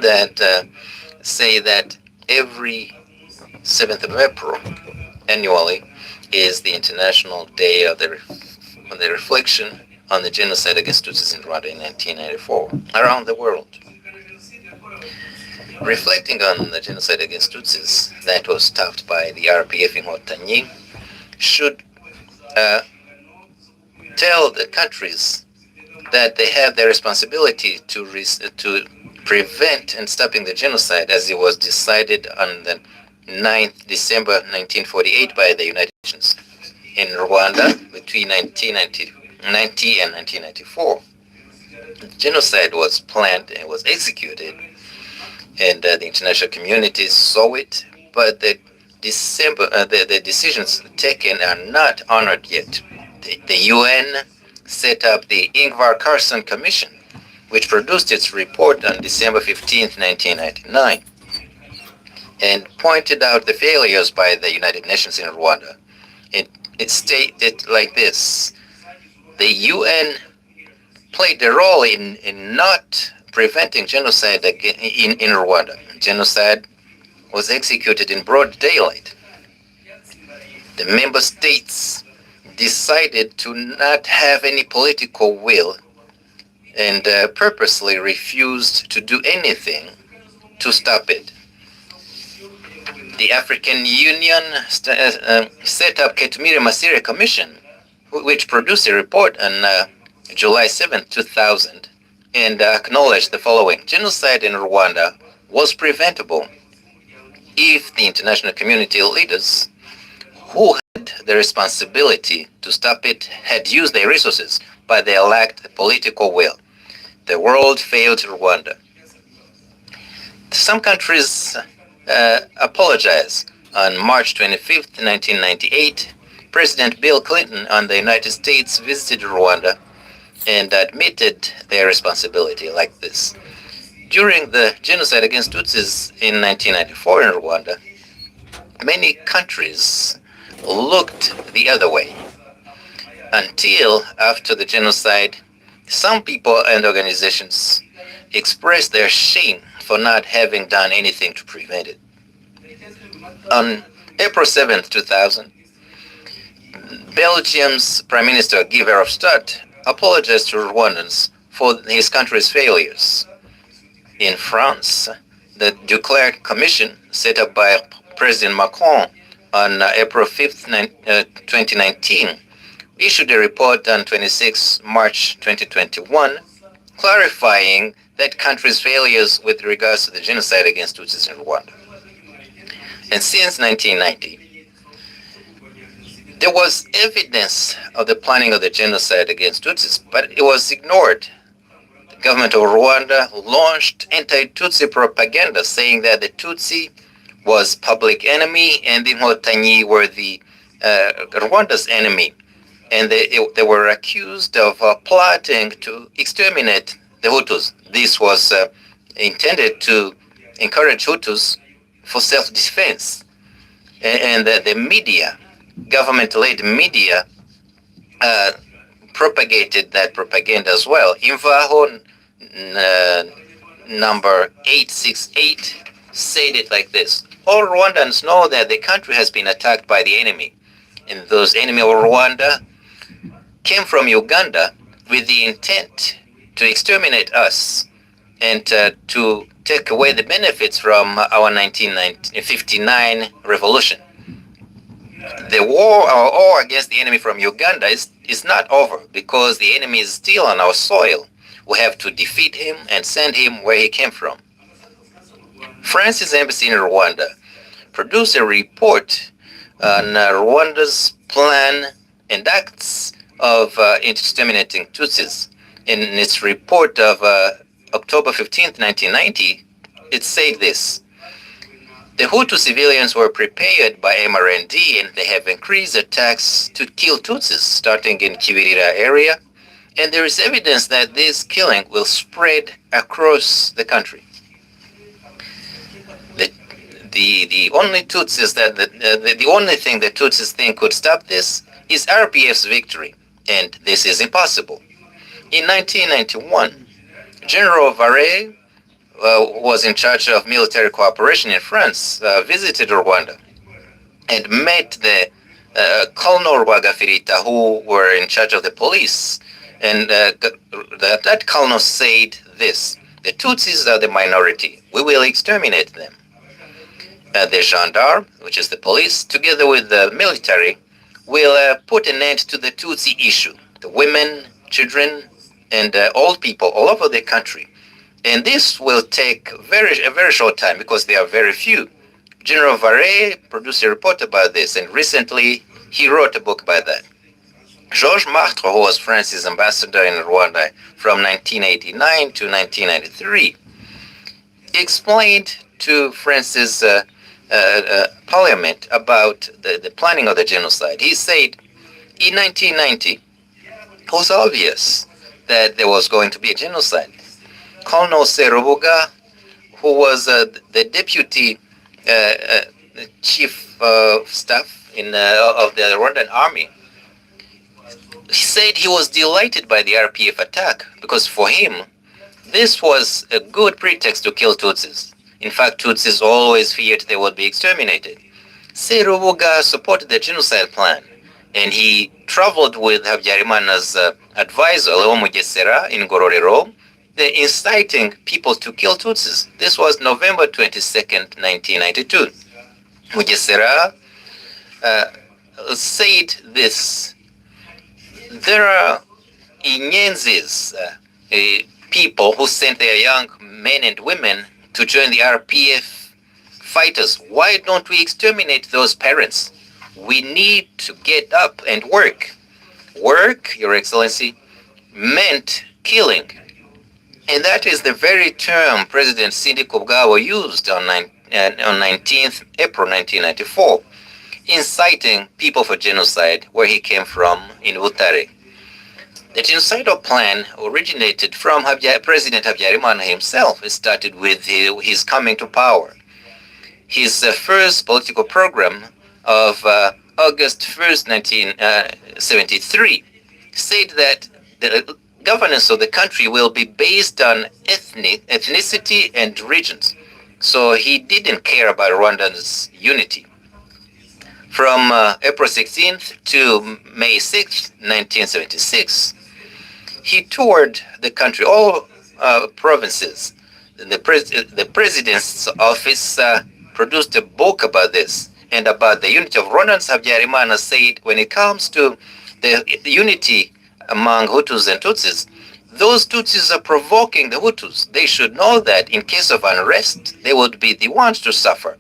that say that every 7th of April annually is the International Day of the Reflection on the genocide against Tutsis in Rwanda in 1994 around the world. Reflecting on the genocide against Tutsis that was stopped by the RPF in Inkotanyi should tell the countries that they have the responsibility to prevent and stopping the genocide as it was decided on the 9th December 1948 by the United Nations in Rwanda between 1990 and 1994. The genocide was planned and was executed, and the international community saw it, but the decisions taken are not honored yet. The UN set up the Ingvar Carlsson Commission, which produced its report on December 15, 1999, and pointed out the failures by the United Nations in Rwanda. It stated like this: the UN played a role in not preventing genocide in Rwanda. Genocide was executed in broad daylight. The member states decided to not have any political will and purposely refused to do anything to stop it. The African Union set up Ketumire Masire Commission, which produced a report on July 7, 2000, and acknowledged the following: genocide in Rwanda was preventable if the international community leaders who had the responsibility to stop it had used their resources, but they lacked the political will. The world failed Rwanda. Some countries apologize. On March 25, 1998, President Bill Clinton and the United States visited Rwanda and admitted their responsibility like this: during the genocide against Tutsis in 1994 in Rwanda, many countries looked the other way. Until after the genocide, some people and organizations expressed their shame for not having done anything to prevent it. On April 7, 2000, Belgium's Prime Minister Guy Verhofstadt apologized to Rwandans for his country's failures. In France, the Duclerc Commission, set up by President Macron on April 5, 2019, issued a report on 26 March 2021, clarifying that country's failures with regards to the genocide against Tutsis in Rwanda. And since 1990, there was evidence of the planning of the genocide against Tutsis, but it was ignored. The government of Rwanda launched anti-Tutsi propaganda, saying that the Tutsi was public enemy and the Inkotanyi were the Rwanda's enemy. And they were accused of plotting to exterminate the Hutus. This was intended to encourage Hutus for self-defense. And the media, government-led media, propagated that propaganda as well. Imvaho number 868 said it like this: all Rwandans know that the country has been attacked by the enemy, and those enemy of Rwanda came from Uganda with the intent to exterminate us and to take away the benefits from our 1959 revolution. The war, our war against the enemy from Uganda is not over, because the enemy is still on our soil. We have to defeat him and send him where he came from. France's embassy in Rwanda produced a report on Rwanda's plan and acts of exterminating Tutsis. In its report of October 15, 1990, it said this: the Hutu civilians were prepared by MRND, and they have increased attacks to kill Tutsis, starting in Kivirira area, and there is evidence that this killing will spread across the country. The only Tutsis that the only thing that Tutsis think could stop this is RPF's victory, and this is impossible. In 1991, General Varey was in charge of military cooperation in France, visited Rwanda and met the Colonel Rwagafirita, who were in charge of the police. And that colonel said this: the Tutsis are the minority. We will exterminate them. The gendarme, which is the police, together with the military, will put an end to the Tutsi issue. The women, children, and old people all over the country. And this will take a very short time because they are very few. General Varey produced a report about this, and recently he wrote a book about that. Georges Martre, who was France's ambassador in Rwanda from 1989 to 1993, explained to France's parliament about the planning of the genocide. He said in 1990 it was obvious that there was going to be a genocide. Colonel Serubuga, who was the deputy chief of staff of the Rwandan army, he said he was delighted by the RPF attack because for him this was a good pretext to kill Tutsis. In fact, Tutsis always feared they would be exterminated. Serubuga supported the genocide plan, and he traveled with Habyarimana's advisor, Leo Mugesera, in Ngororero, inciting people to kill Tutsis. This was November 22nd, 1992. Mugesera said this: there are Inyenzis, people who sent their young men and women to join the RPF fighters. Why don't we exterminate those parents? We need to get up and work. Work, Your Excellency, meant killing. And that is the very term President Sindi Kubwayo used on 19th April 1994, inciting people for genocide where he came from in Butare. The genocidal plan originated from President Habyarimana himself. It started with his coming to power. His first political program of August 1st, 1973, said that the governance of the country will be based on ethnicity and regions. So he didn't care about Rwanda's unity. From April 16th to May 6th, 1976, he toured the country, all provinces. The president's office produced a book about this and about the unity of Rwandans. Habyarimana said when it comes to the unity among Hutus and Tutsis, those Tutsis are provoking the Hutus. They should know that in case of unrest, they would be the ones to suffer.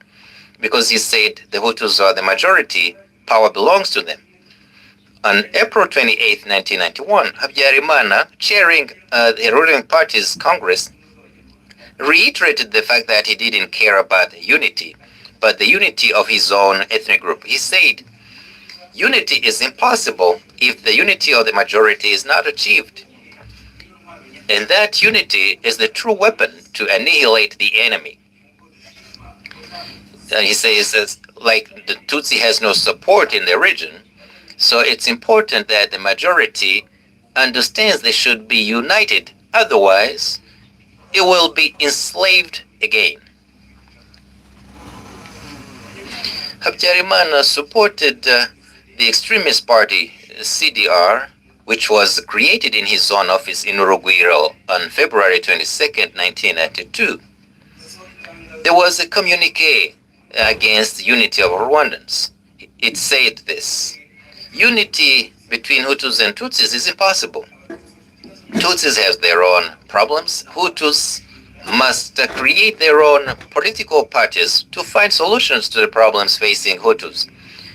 Because he said the Hutus are the majority, power belongs to them. On April 28, 1991, Habyarimana, chairing the ruling party's Congress, reiterated the fact that he didn't care about unity, but the unity of his own ethnic group. He said, unity is impossible if the unity of the majority is not achieved. And that unity is the true weapon to annihilate the enemy. He says, like the Tutsi has no support in the region, so it's important that the majority understands they should be united. Otherwise, it will be enslaved again. Habyarimana supported the extremist party CDR, which was created in his own office in Urugwiro on February 22nd, 1992. There was a communique against unity of Rwandans. It said this: unity between Hutus and Tutsis is impossible. Tutsis have their own problems. Hutus must create their own political parties to find solutions to the problems facing Hutus.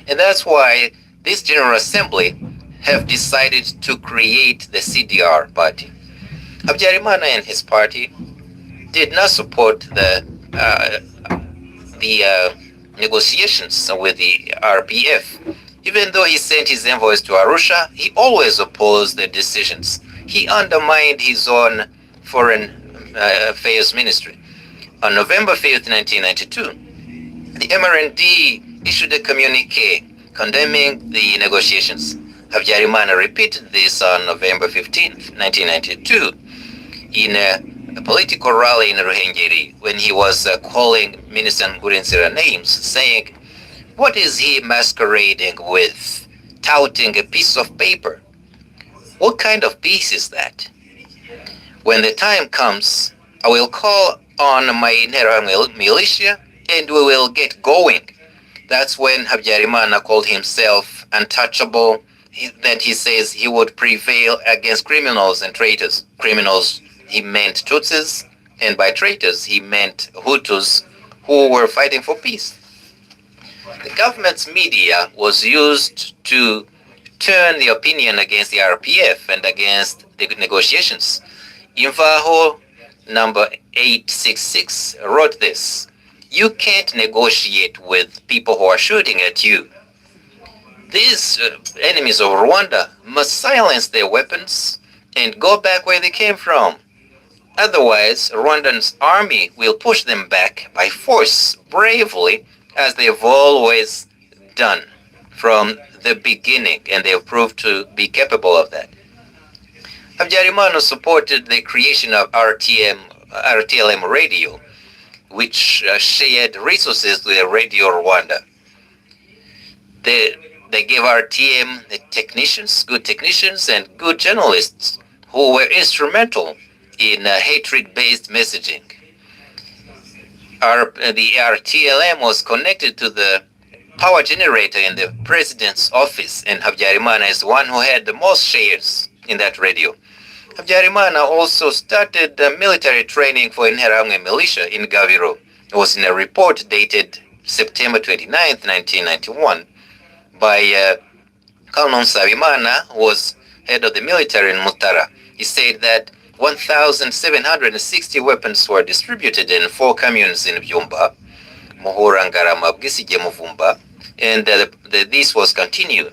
And that's why this General Assembly have decided to create the CDR party. Habyarimana and his party did not support the negotiations with the RPF. Even though he sent his envoys to Arusha, he always opposed the decisions. He undermined his own foreign affairs ministry. On November 5th, 1992, the MRND issued a communique condemning the negotiations. Habyarimana repeated this on November 15th, 1992, in a political rally in Ruhengeri when he was calling Minister Nkurunziza names, saying, "What is he masquerading with? Touting a piece of paper. What kind of peace is that? When the time comes, I will call on my Interahamwe militia and we will get going." That's when Habyarimana called himself untouchable, that he says he would prevail against criminals and traitors. Criminals, he meant Tutsis, and by traitors, he meant Hutus who were fighting for peace. The government's media was used to turn the opinion against the RPF and against the negotiations. Imvaho number 866 wrote this: "You can't negotiate with people who are shooting at you. These enemies of Rwanda must silence their weapons and go back where they came from. Otherwise, Rwanda's army will push them back by force, bravely, as they've always done from the beginning, and they have proved to be capable of that." Habyarimana supported the creation of RTLM radio, which shared resources with Radio Rwanda. They gave RTM the technicians, good technicians, and good journalists who were instrumental in hatred-based messaging. The RTLM was connected to the power generator in the president's office, and Habyarimana is the one who had the most shares in that radio. Habyarimana also started military training for Interahamwe militia in Gabiro. It was in a report dated September 29, 1991, by Colonel Nsabimana, who was head of the military in Mutara. He said that 1,760 weapons were distributed in 4 communes in Byumba, Muhura, Ngarama, Bwisige, Muvumba, and this was continued.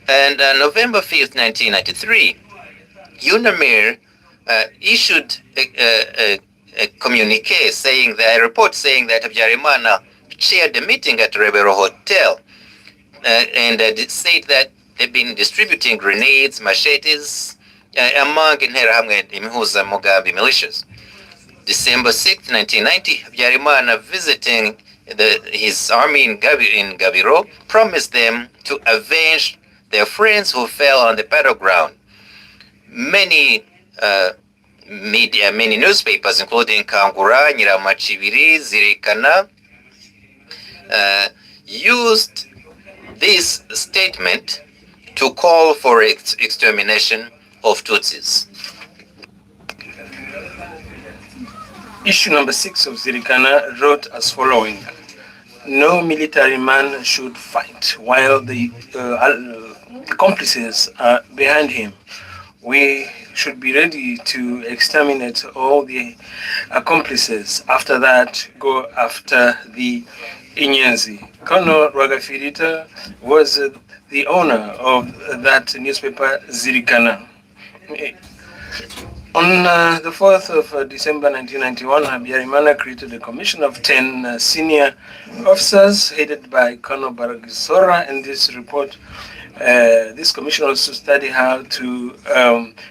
And November 5th, 1993, UNAMIR issued a communique saying that, a report saying that Habyarimana chaired a meeting at Rebero Hotel, and it said that they've been distributing grenades, machetes, among Interahamwe and Imhuza Mugabe militias. December 6, 1990, Habyarimana, visiting his army in Gabiro, promised them to avenge their friends who fell on the battleground. Many media, many newspapers, including Kangura, Nyiramachibiri, Zirikana, used this statement to call for extermination of Tutsis. Issue number 6 of Zirikana wrote as following: "No military man should fight while the accomplices are behind him. We should be ready to exterminate all the accomplices. After that, go after the Inyenzi." Colonel Rwagafirita was the owner of that newspaper, Zirikana. On the 4th of December 1991, Habyarimana created a commission of 10 senior officers headed by Colonel Baragisora, and this commission also studied how to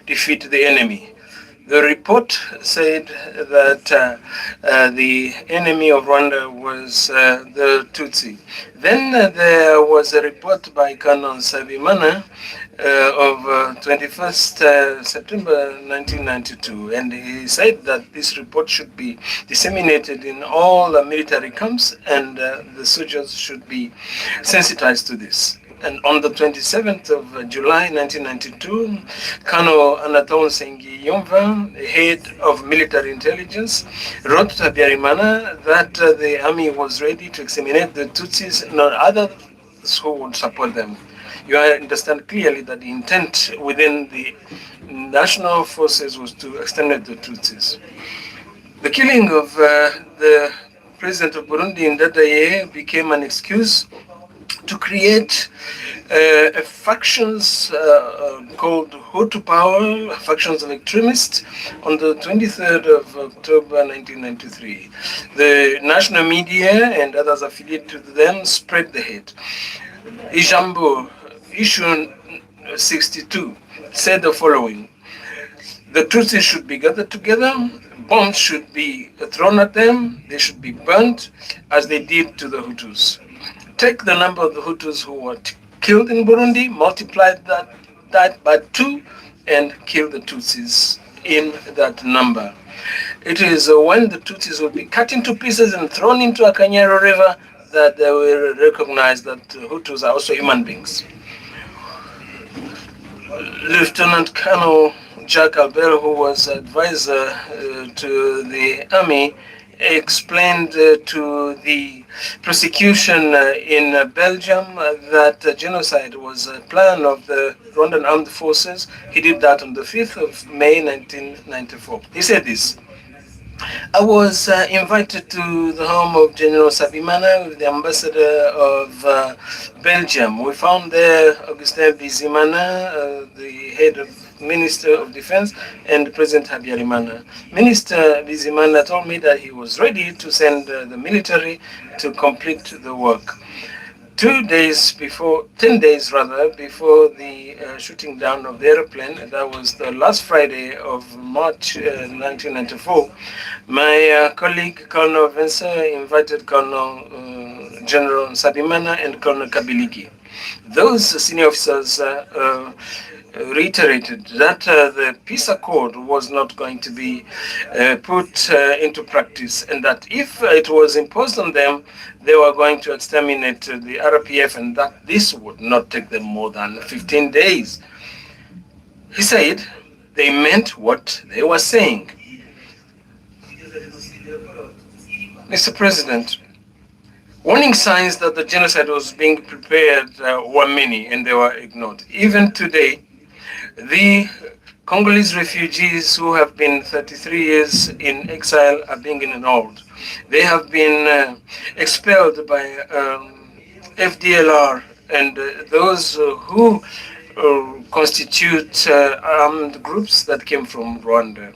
defeat the enemy. The report said that the enemy of Rwanda was the Tutsi. Then there was a report by Colonel Nsabimana of 21st September 1992, and he said that this report should be disseminated in all the military camps, and the soldiers should be sensitized to this. And on the 27th of July 1992, Colonel Anatole Sengi Yomva, head of military intelligence, wrote to Habyarimana that the army was ready to exterminate the Tutsis, not others who would support them. You understand clearly that the intent within the national forces was to exterminate the Tutsis. The killing of the president of Burundi in Dadaye became an excuse to create factions called Hutu Power, factions of extremists, on the 23rd of October 1993. The national media and others affiliated to them spread the hate. Ijambo, issue 62, said the following: The Tutsis should be gathered together, bombs should be thrown at them, they should be burnt as they did to the Hutus. Take the number of the Hutus who were killed in Burundi, multiply that by 2, and kill the Tutsis in that number. It is when the Tutsis will be cut into pieces and thrown into a Kanyero River that they will recognize that Hutus are also human beings. Lieutenant Colonel Jack Albert, who was advisor to the army, explained to the prosecution in Belgium that genocide was a plan of the Rwandan armed forces. He did that on the 5th of May 1994. He said this: I was invited to the home of General Sabimana, the ambassador of Belgium. We found there Augustin Bizimana, the head of Minister of Defense, and President Habyarimana. Minister Bizimana told me that he was ready to send the military to complete the work. 10 days before the shooting down of the airplane, that was the last Friday of March 1994, my colleague Colonel Vencer invited Colonel General Sabimana and Colonel Kabiligi. Those senior officers reiterated that the peace accord was not going to be put into practice, and that if it was imposed on them, they were going to exterminate the RPF, and that this would not take them more than 15 days. He said they meant what they were saying. Mr. President, warning signs that the genocide was being prepared were many, and they were ignored. Even today, the Congolese refugees who have been 33 years in exile are being ignored. They have been expelled by FDLR and those who constitute armed groups that came from Rwanda.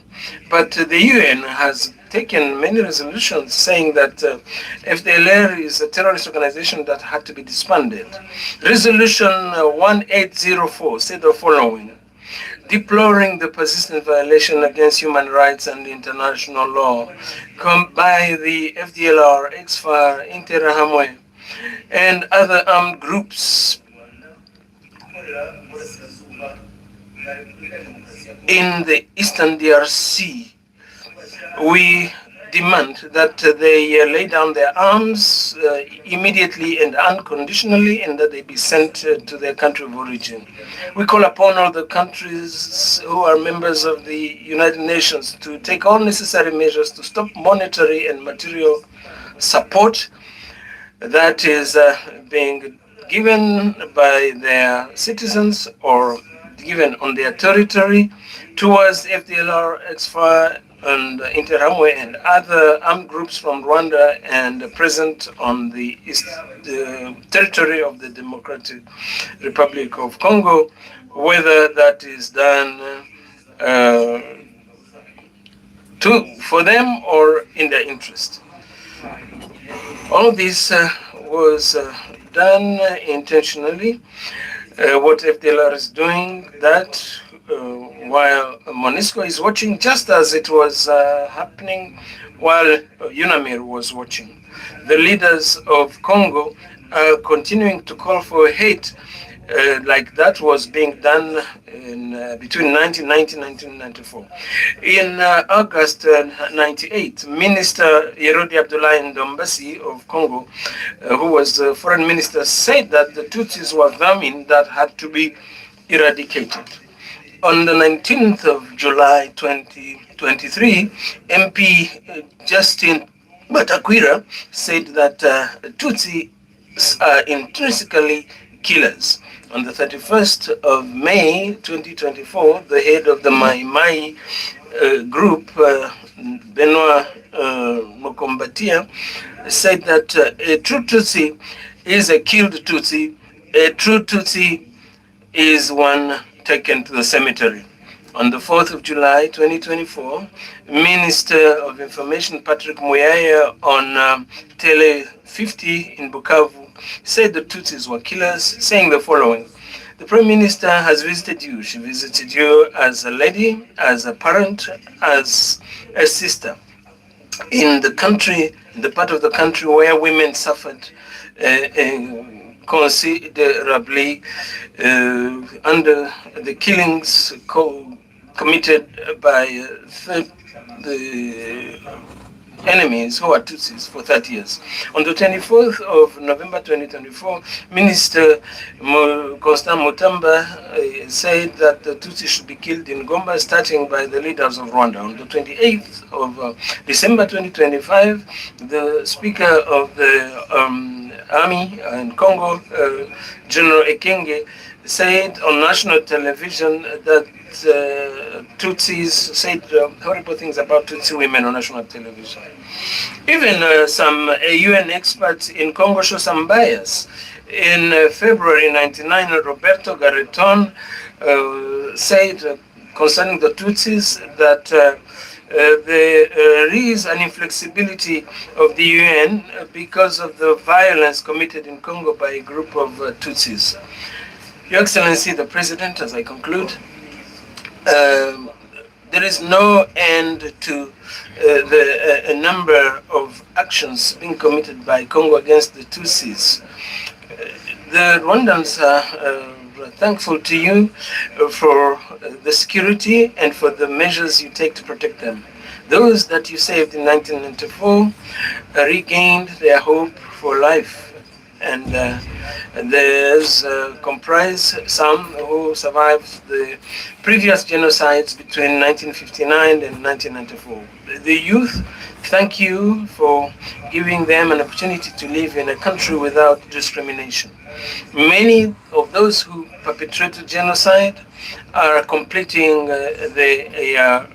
But the UN has taken many resolutions saying that FDLR is a terrorist organization that had to be disbanded. Resolution 1804 said the following: deploring the persistent violation against human rights and international law by the FDLR, ex-FAR, Interahamwe, and other armed groups in the Eastern DRC. We demand that they lay down their arms immediately and unconditionally, and that they be sent to their country of origin. We call upon all the countries who are members of the United Nations to take all necessary measures to stop monetary and material support that is being given by their citizens or given on their territory towards FDLR, ex-FAR, and Interahamwe and other armed groups from Rwanda and present on the territory of the Democratic Republic of Congo, whether that is done for them or in their interest. All this was done intentionally. What FDLR is doing, that while MONUSCO is watching, just as it was happening while UNAMIR was watching. The leaders of Congo are continuing to call for hate like that was being done in, between 1990 and 1994. In August 98, Minister Yerodi Abdoulaye Ndombasi of Congo, who was the foreign minister, said that the Tutsis were vermin that had to be eradicated. On the 19th of July 2023, MP Justin Batakwira said that Tutsis are intrinsically killers. On the 31st of May 2024, the head of the Mai Mai group, Benoit Mokombatia, said that a true Tutsi is a killed Tutsi. A true Tutsi is one taken to the cemetery. On the 4th of July 2024, Minister of Information Patrick Muyaya on Tele 50 in Bukavu said the Tutsis were killers, saying the following: The Prime Minister has visited you. She visited you as a lady, as a parent, as a sister. In the country, the part of the country where women suffered considerably under the killings committed by the enemies who are Tutsis for 30 years. On the 24th of November 2024, Minister Constant Mutamba said that the Tutsis should be killed in Gomba, starting by the leaders of Rwanda. On the 28th of December 2025, the Speaker of the Army in Congo, General Ekenge, said on national television that Tutsis said horrible things about Tutsi women on national television. Even some UN experts in Congo show some bias. In February 99, Roberto Garreton said concerning the Tutsis that there is an inflexibility of the UN because of the violence committed in Congo by a group of Tutsis. Your Excellency, the President, as I conclude, there is no end to the number of actions being committed by Congo against the Tutsis. The Rwandans are thankful to you for the security and for the measures you take to protect them. Those that you saved in 1994 regained their hope for life. And there's comprise some who survived the previous genocides between 1959 and 1994. The youth, thank you for giving them an opportunity to live in a country without discrimination. Many of those who perpetrated genocide are completing their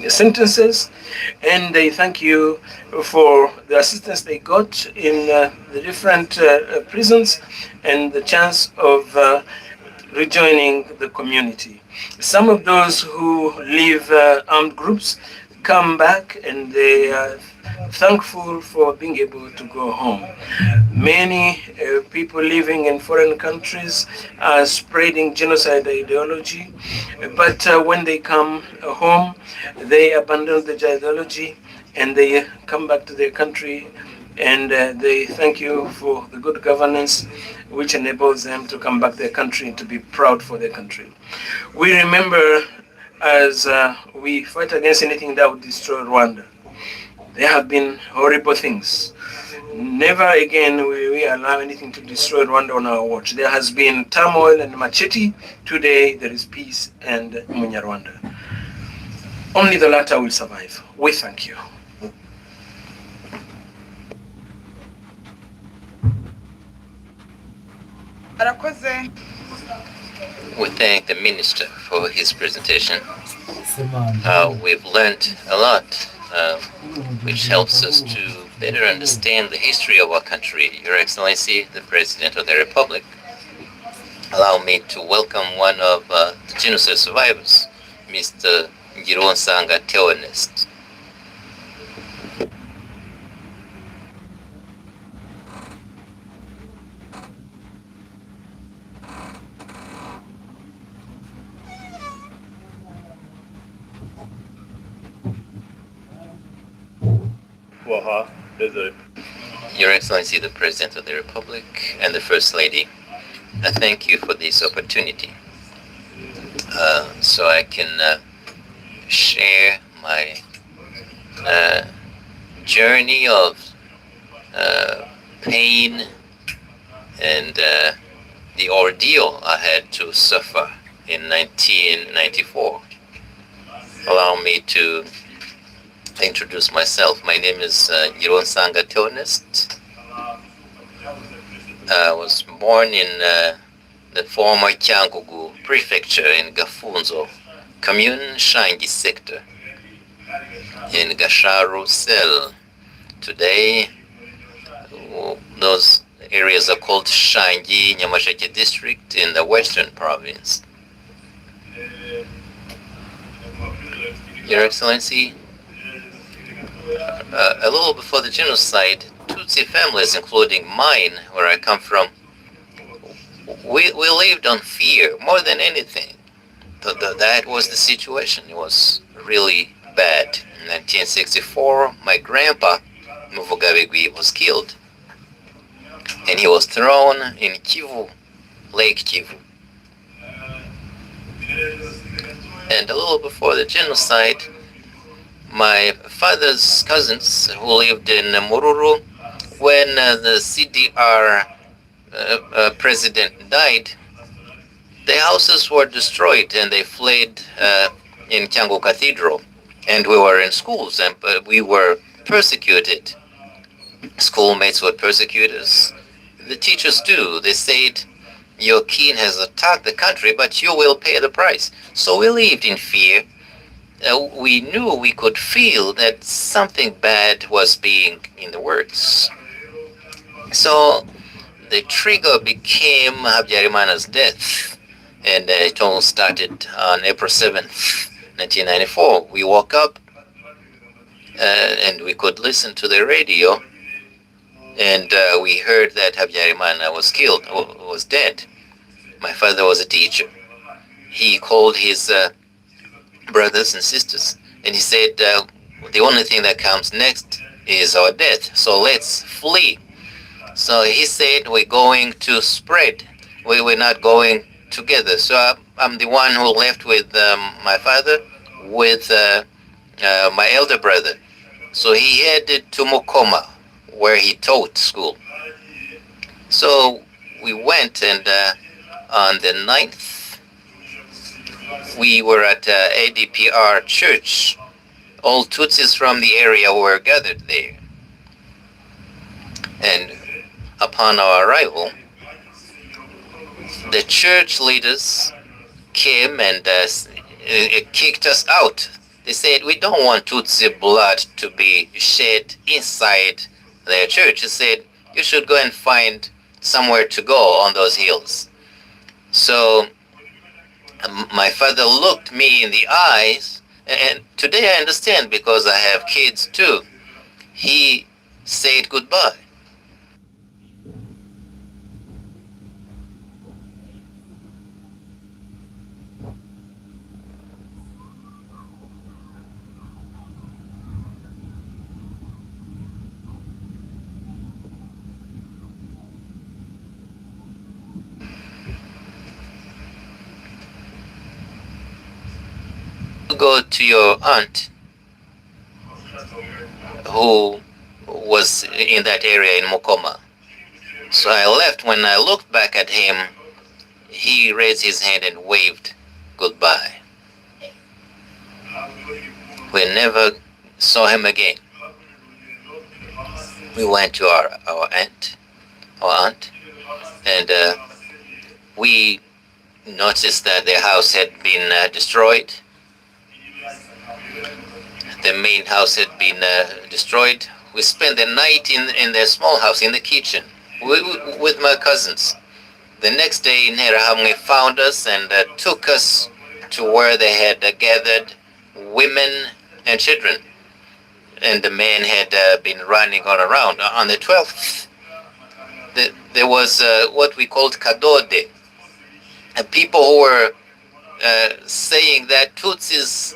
sentences, and they thank you for the assistance they got in the different prisons and the chance of rejoining the community. Some of those who leave armed groups come back and they are thankful for being able to go home. Many people living in foreign countries are spreading genocide ideology, but when they come home, they abandon the ideology and they come back to their country, and they thank you for the good governance which enables them to come back to their country and to be proud for their country. We remember, as we fight against anything that would destroy Rwanda, there have been horrible things. Never again will we allow anything to destroy Rwanda on our watch. There has been turmoil and machete. Today there is peace and Munyarwanda. Only the latter will survive. We thank you. We thank the minister for his presentation. We've learned a lot, which helps us to better understand the history of our country. Your Excellency, the President of the Republic, allow me to welcome one of the genocide survivors, Mr. Gironsanga Theonest. Your Excellency, the President of the Republic and the First Lady, I thank you for this opportunity so I can share my journey of pain and the ordeal I had to suffer in 1994. Allow me to introduce myself. My name is Gironsanga Theonest. I was born in the former Cyangugu prefecture in Gafunzo, commune Shangi sector, in Gasharu cell. Today, those areas are called Shangi Nyamasheke district in the western province. Your Excellency, a little before the genocide, Tutsi families, including mine, where I come from, We lived on fear more than anything. That was the situation. It was really bad. In 1964, my grandpa, Muvugabegui, was killed. And he was thrown in Kivu, Lake Kivu. And a little before the genocide, my father's cousins who lived in Mururu, when the CDR president died, the houses were destroyed and they fled in Chango Cathedral. And we were in schools and we were persecuted. Schoolmates were persecutors. The teachers too. They said, your king has attacked the country, but you will pay the price. So we lived in fear. We knew, we could feel that something bad was being in the works. So the trigger became Habyarimana's death. And it all started on April 7th, 1994. We woke up and we could listen to the radio, and we heard that Habyarimana was killed, was dead. My father was a teacher. He called his brothers and sisters, and he said, the only thing that comes next is our death, so let's flee. So he said, we're going to spread. We're not going together. So I'm the one who left with my father, with my elder brother. So he headed to Mokoma, where he taught school. So we went, and on the 9th, we were at ADPR church. All Tutsis from the area were gathered there. And upon our arrival, the church leaders came and kicked us out. They said, we don't want Tutsi blood to be shed inside their church. They said, you should go and find somewhere to go on those hills. So my father looked me in the eyes, and today I understand because I have kids too. He said goodbye. Go to your aunt who was in that area in Mokoma. So I left. When I looked back at him, he raised his hand and waved goodbye. We never saw him again. We went to our aunt, and we noticed that their house had been destroyed. The main house had been destroyed. We spent the night in their small house in the kitchen with my cousins. The next day, Interahamwe found us and took us to where they had gathered women and children. And the men had been running all around. On the 12th, there was what we called Kadode. People who were saying that Tutsis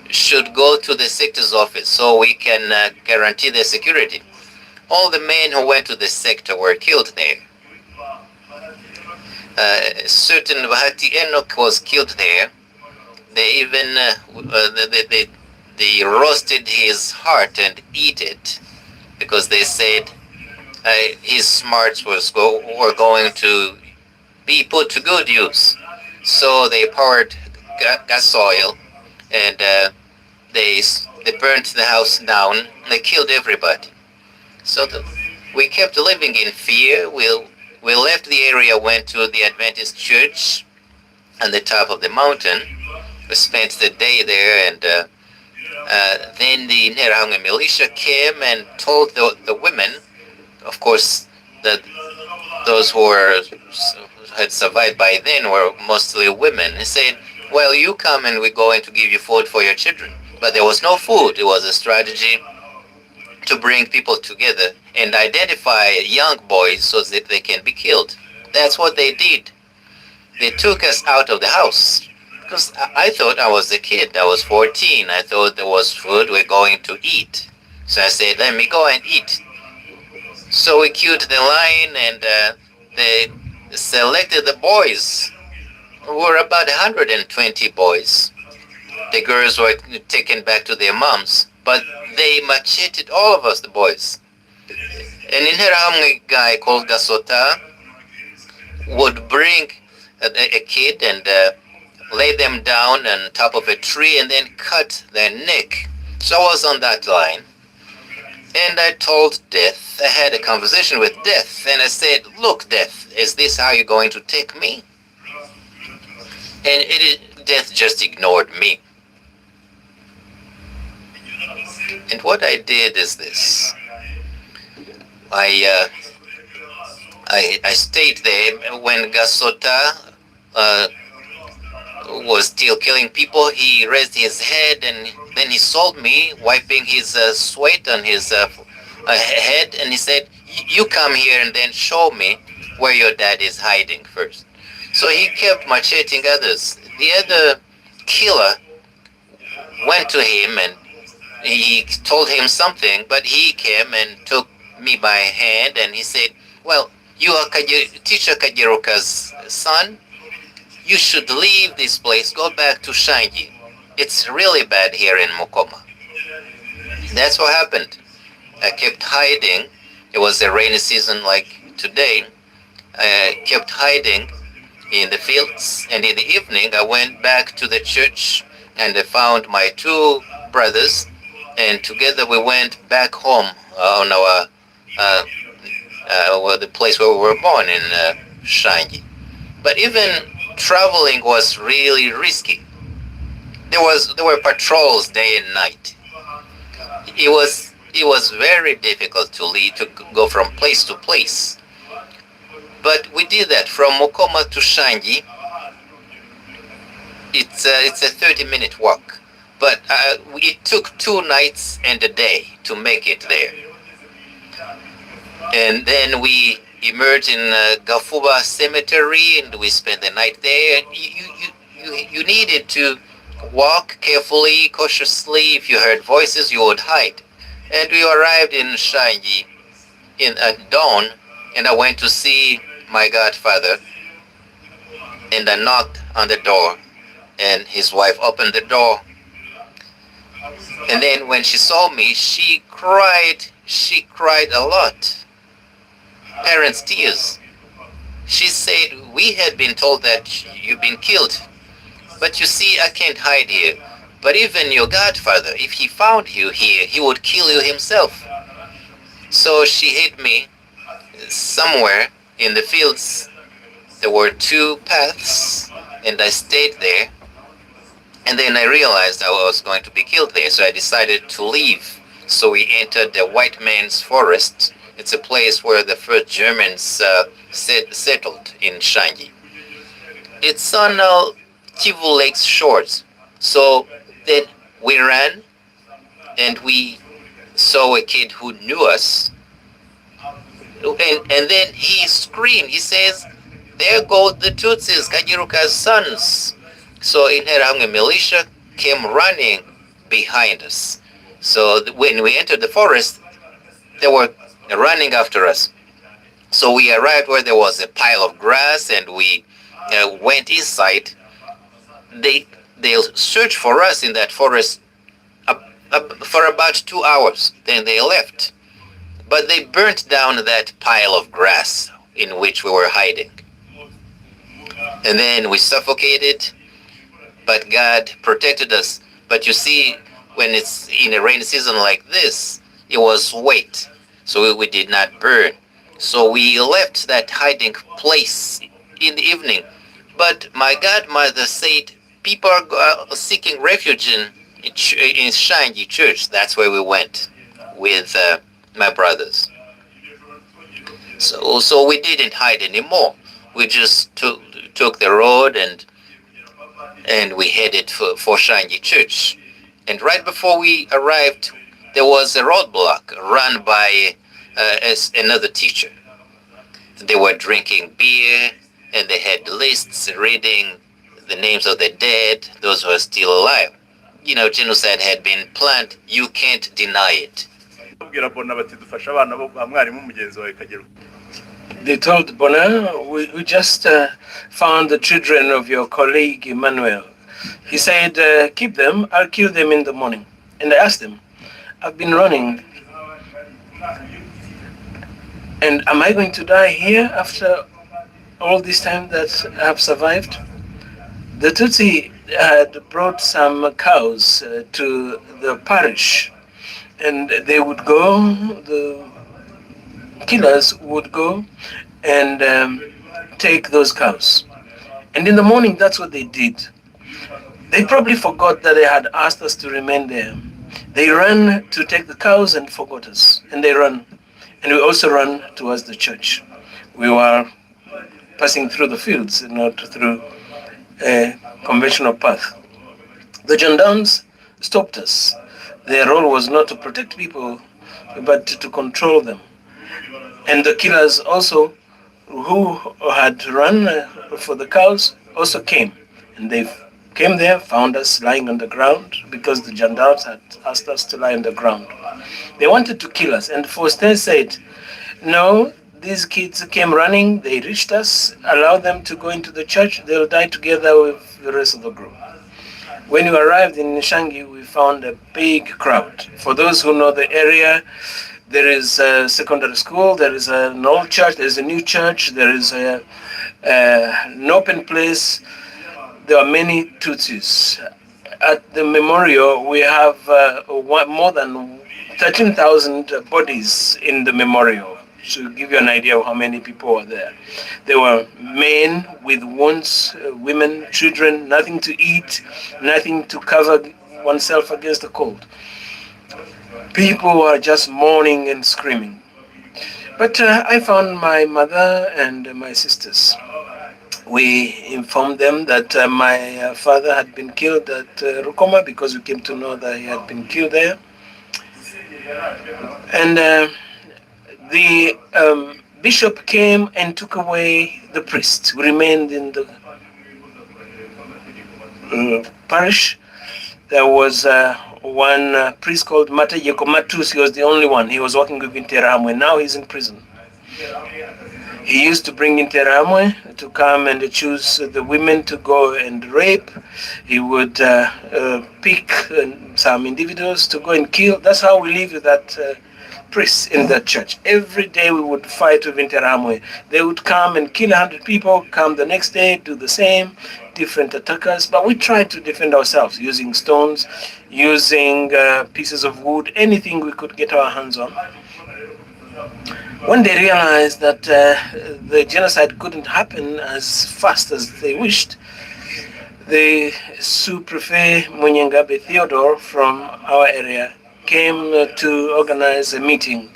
should go to the sector's office so we can guarantee their security. All the men who went to the sector were killed there. Certain Bahati Enoch was killed there. They even they roasted his heart and eat it because they said his smarts were going to be put to good use. So they poured gas oil and they burnt the house down. They killed everybody. So we kept living in fear. We left the area, went to the Adventist church on the top of the mountain. We spent the day there, and then the Interahamwe militia came and told the women, of course, that those who had survived by then were mostly women. They said, well, you come and we're going to give you food for your children. But there was no food. It was a strategy to bring people together and identify young boys so that they can be killed. That's what they did. they took us out of the house because I thought I was a kid. I was 14. I thought there was food we're going to eat. So I said, let me go and eat. So we queued the line and they selected the boys. We were about 120 boys. The girls were taken back to their moms, but they macheted all of us, the boys. And in Hiram, a guy called Gasota would bring a kid and lay them down on top of a tree and then cut their neck. So I was on that line. And I told Death, I had a conversation with Death, and I said, look, Death, is this how you're going to take me? And Death just ignored me. And what I did is this. I stayed there when Gasota was still killing people. He raised his head and then he saw me wiping his sweat on his head, and he said, you come here and then show me where your dad is hiding first. So he kept macheting others. The other killer went to him and he told him something, but he came and took me by hand and he said, well, you are teacher Kajiroka's son. You should leave this place, go back to Shangi. It's really bad here in Mukoma. That's what happened. I kept hiding. It was a rainy season like today. I kept hiding in the fields, and in the evening I went back to the church and I found my two brothers, and together we went back home on our the place where we were born in Shangi. But even traveling was really risky. There were patrols day and night. It was very difficult to go from place to place. But we did that from Mukoma to Shangi. It's a 30-minute walk, but it took 2 nights and a day to make it there. And then we emerged in Gafuba Cemetery and we spent the night there. You needed to walk carefully, cautiously. If you heard voices, you would hide. And we arrived in Shangi at dawn, and I went to see my godfather, and I knocked on the door, and his wife opened the door. And then when she saw me, she cried a lot. Parents' tears. She said, we had been told that you've been killed, but you see, I can't hide here. But even your godfather, if he found you here, he would kill you himself. So she hid me somewhere in the fields. There were 2 paths, and I stayed there. And then I realized I was going to be killed there, so I decided to leave. So we entered the white man's forest. It's a place where the first Germans settled in Shangi. It's on Kivu Lake's shores. So then we ran, and we saw a kid who knew us. And then he screamed. He says, there go the Tutsis, Kajiruka's sons. So Interahamwe militia came running behind us. So when we entered the forest, they were running after us. So we arrived where there was a pile of grass, and we went inside. They'll search for us in that forest for about 2 hours. Then they left. But they burnt down that pile of grass in which we were hiding. And then we suffocated, but God protected us. But you see, when it's in a rainy season like this, it was wet, so we did not burn. So we left that hiding place in the evening. But my godmother said, people are seeking refuge in Shangi Church. That's where we went with my brothers. So we didn't hide anymore. We just took the road and we headed for Shangi Church. And right before we arrived, there was a roadblock run by another teacher. They were drinking beer and they had lists reading the names of the dead, those who are still alive. Genocide had been planned. You can't deny it. They told Bona, we just found the children of your colleague Emmanuel. He said, keep them, I'll kill them in the morning. And I asked him, I've been running. And am I going to die here after all this time that I have survived? The Tutsi had brought some cows to the parish, and they would go, the killers would go and take those cows. And in the morning, that's what they did. They probably forgot that they had asked us to remain there. They ran to take the cows and forgot us, and they ran. And we also ran towards the church. We were passing through the fields, not through a conventional path. The gendarmes stopped us. Their role was not to protect people, but to control them. And the killers also, who had run for the cows, also came. And they came there, found us lying on the ground because the gendarmes had asked us to lie on the ground. They wanted to kill us. And Faustin said, no, these kids came running, they reached us, allow them to go into the church, they'll die together with the rest of the group. When we arrived in Nishangi, we found a big crowd. For those who know the area, there is a secondary school, there is an old church, there is a new church, there is an open place. There are many Tutsis. At the memorial, we have more than 13,000 bodies in the memorial, to give you an idea of how many people were there. There were men with wounds, women, children, nothing to eat, nothing to cover oneself against the cold. People were just mourning and screaming. But I found my mother and my sisters. We informed them that my father had been killed at Rukoma because we came to know that he had been killed there. And the bishop came and took away the priest. We remained in the parish. There was one priest called Mata Yekomatus. He was the only one. He was working with Interahamwe. Now he's in prison. He used to bring Interahamwe to come and choose the women to go and rape. He would pick some individuals to go and kill. That's how we live with that priests in that church. Every day we would fight with Interahamwe. They would come and kill 100 people, come the next day, do the same, different attackers. But we tried to defend ourselves using stones, using pieces of wood, anything we could get our hands on. When they realized that the genocide couldn't happen as fast as they wished, the sous-prefet Munyengabe Theodore from our area came to organize a meeting.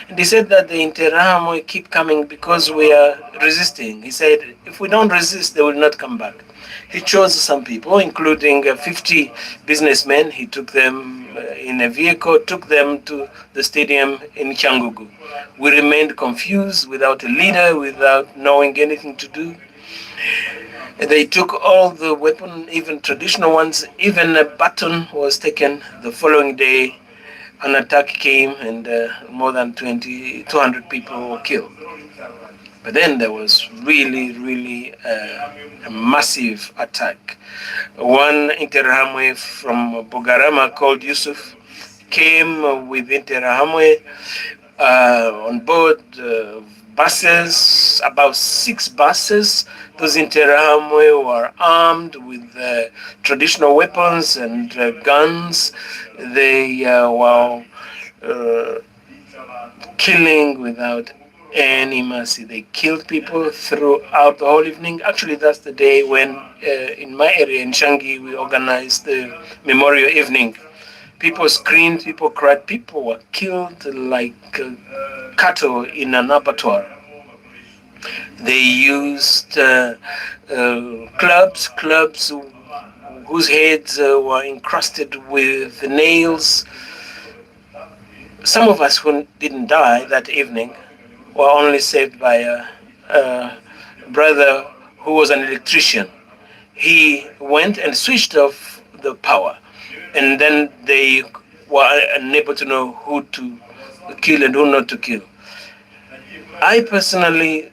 And he said that the Interahamwe keep coming because we are resisting. He said, if we don't resist, they will not come back. He chose some people, including 50 businessmen. He took them in a vehicle, took them to the stadium in Cyangugu. We remained confused, without a leader, without knowing anything to do. They took all the weapons, even traditional ones. Even a baton was taken. The following day, an attack came and more than 200 people were killed. But then there was really a massive attack. One Interahamwe from Bugarama called Yusuf came with Interahamwe on board buses, about 6 buses. Those Interahamwe were armed with traditional weapons and guns. They were killing without any mercy. They killed people throughout the whole evening. Actually, that's the day when, in my area, in Shangi, we organized the memorial evening. People screamed, people cried, people were killed like cattle in an abattoir. They used clubs whose heads were encrusted with nails. Some of us who didn't die that evening were only saved by a brother who was an electrician. He went and switched off the power, and then they were unable to know who to kill and who not to kill. I personally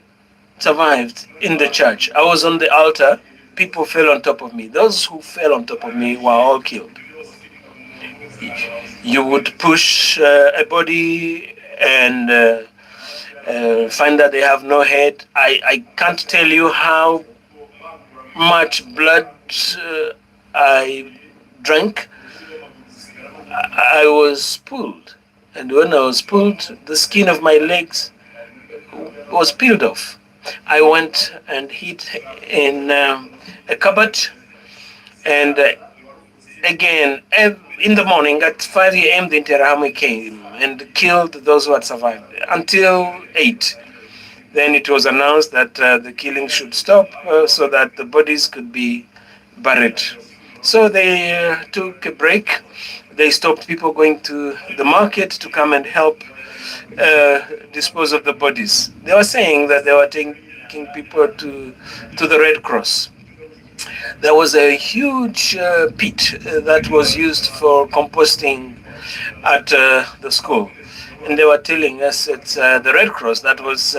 survived in the church. I was on the altar. People fell on top of me. Those who fell on top of me were all killed. You would push a body and find that they have no head. I can't tell you how much blood I drank. I was pulled. And when I was pulled, the skin of my legs was peeled off. I went and hid in a cupboard, and again, in the morning at 5 a.m., the Interahamwe came and killed those who had survived until 8. Then it was announced that the killing should stop so that the bodies could be buried. So they took a break. They stopped people going to the market to come and help dispose of the bodies. They were saying that they were taking people to the Red Cross. There was a huge pit that was used for composting at the school. And they were telling us it's the Red Cross that was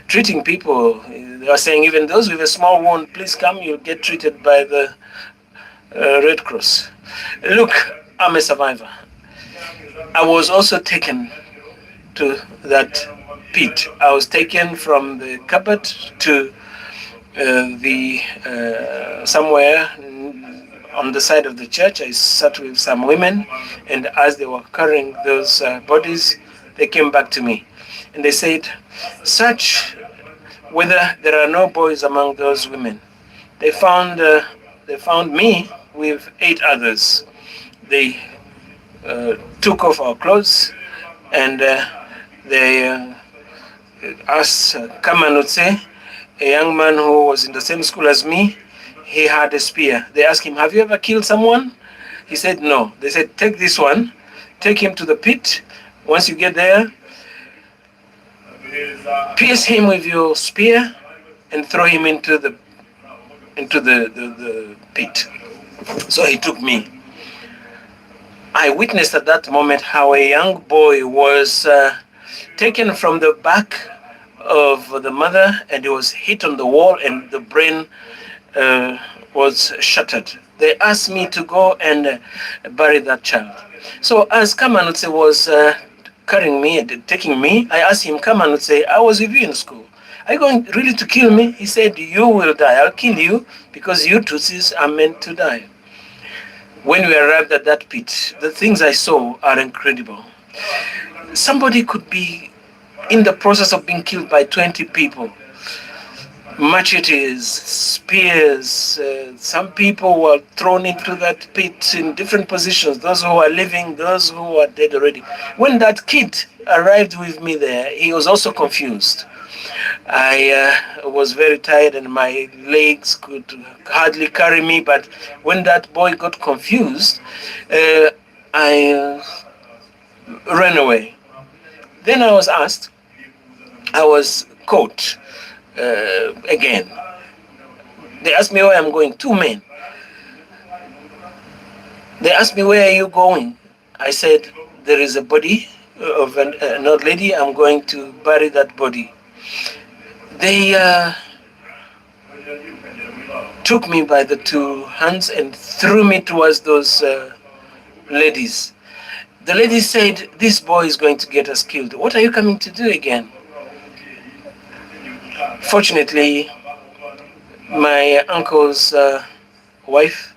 treating people. They were saying even those with a small wound, please come, you'll get treated by the Red Cross. Look, I'm a survivor. I was also taken to that pit. I was taken from the cupboard to the somewhere on the side of the church. I sat with some women, and as they were carrying those bodies, they came back to me, and they said, "Search whether there are no boys among those women." They found me with 8 others. They took off our clothes, and they asked Kamanutse, a young man who was in the same school as me. He had a spear. They asked him, "Have you ever killed someone?" He said, "No." They said, "Take this one, take him to the pit. Once you get there, pierce him with your spear and throw him into the pit." So he took me. I witnessed at that moment how a young boy was taken from the back of the mother, and he was hit on the wall, and the brain was shattered. They asked me to go and bury that child. So as Kamanutse was carrying me and taking me, I asked him, "Kamanutse, I was with you in school. Are you going really to kill me?" He said, "You will die. I'll kill you because you Tutsis are meant to die." When we arrived at that pit, the things I saw are incredible. Somebody could be in the process of being killed by 20 people. Machetes, spears, some people were thrown into that pit in different positions, those who are living, those who are dead already. When that kid arrived with me there, he was also confused. I was very tired and my legs could hardly carry me, but when that boy got confused, I ran away. Then I was asked, I was caught again. They asked me where I'm going. 2 men. They asked me, "Where are you going?" I said, "There is a body of an old lady. I'm going to bury that body." They took me by the 2 hands and threw me towards those ladies. The lady said, "This boy is going to get us killed. What are you coming to do again?" Fortunately, my uncle's wife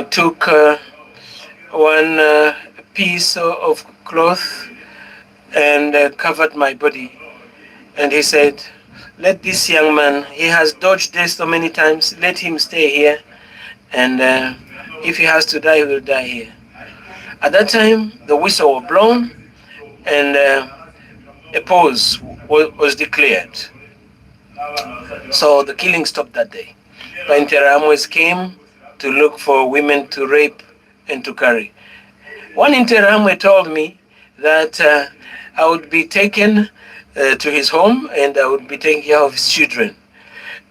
took one piece of cloth and covered my body. And he said, "Let this young man, he has dodged this so many times, let him stay here. And if he has to die, he will die here." At that time, the whistle was blown and a pause was declared. So the killing stopped that day. The Interahamwes came to look for women to rape and to carry. One Interahamwe told me that I would be taken to his home, and I would be taking care of his children.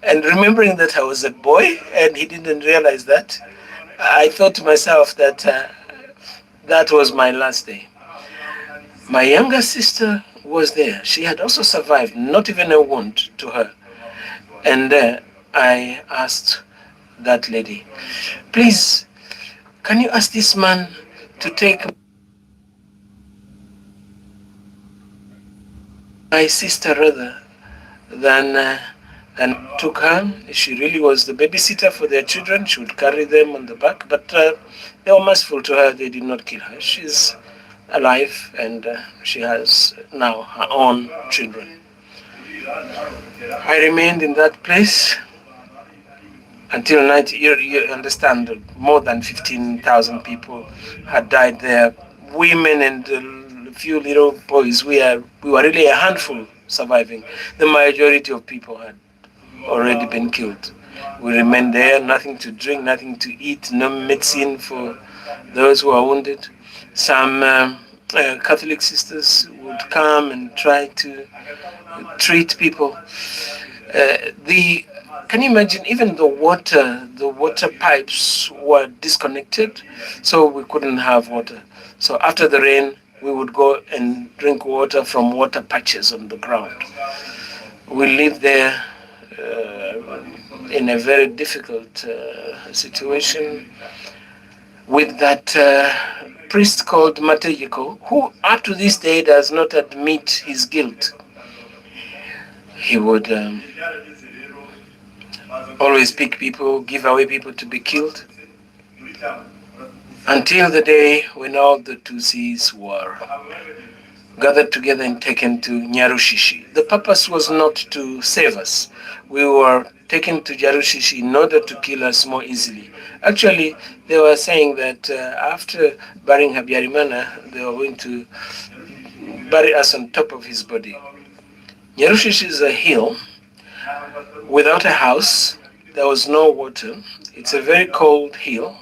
And remembering that I was a boy and he didn't realize that, I thought to myself that that was my last day. My younger sister was there. She had also survived, not even a wound to her. And I asked that lady, please, can you ask this man to take my sister rather than took her. She really was the babysitter for their children. She would carry them on the back, but they were merciful to her. They did not kill her. She's alive, and she has now her own children. I remained in that place until 90. You understand, more than 15,000 people had died there. Women and a few little boys. We were really a handful surviving. The majority of people had already been killed. We remained there, nothing to drink, nothing to eat, no medicine for those who are wounded. Some Catholic sisters would come and try to treat people. The Can you imagine? Even the water pipes were disconnected, so we couldn't have water. So after the rain, we would go and drink water from water patches on the ground. We lived there in a very difficult situation with that priest called Matejiko, who up to this day does not admit his guilt. He would always pick people, give away people to be killed, until the day when all the Tutsis were gathered together and taken to Nyarushishi. The purpose was not to save us. We were taken to Nyarushishi in order to kill us more easily. Actually, they were saying that after burying Habyarimana, they were going to bury us on top of his body. Nyarushishi is a hill without a house. There was no water. It's a very cold hill,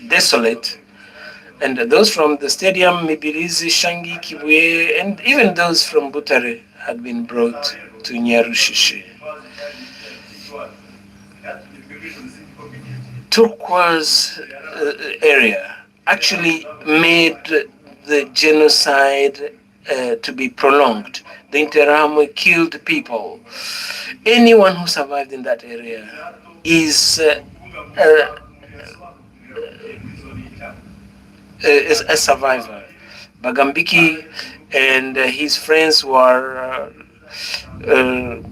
desolate. And those from the stadium, Mibirizi, Shangi, Kibuye, and even those from Butare had been brought to Nyarushishi. Turquoise area actually made the genocide to be prolonged. The Interahamwe killed people. Anyone who survived in that area is a survivor. Bagambiki and his friends were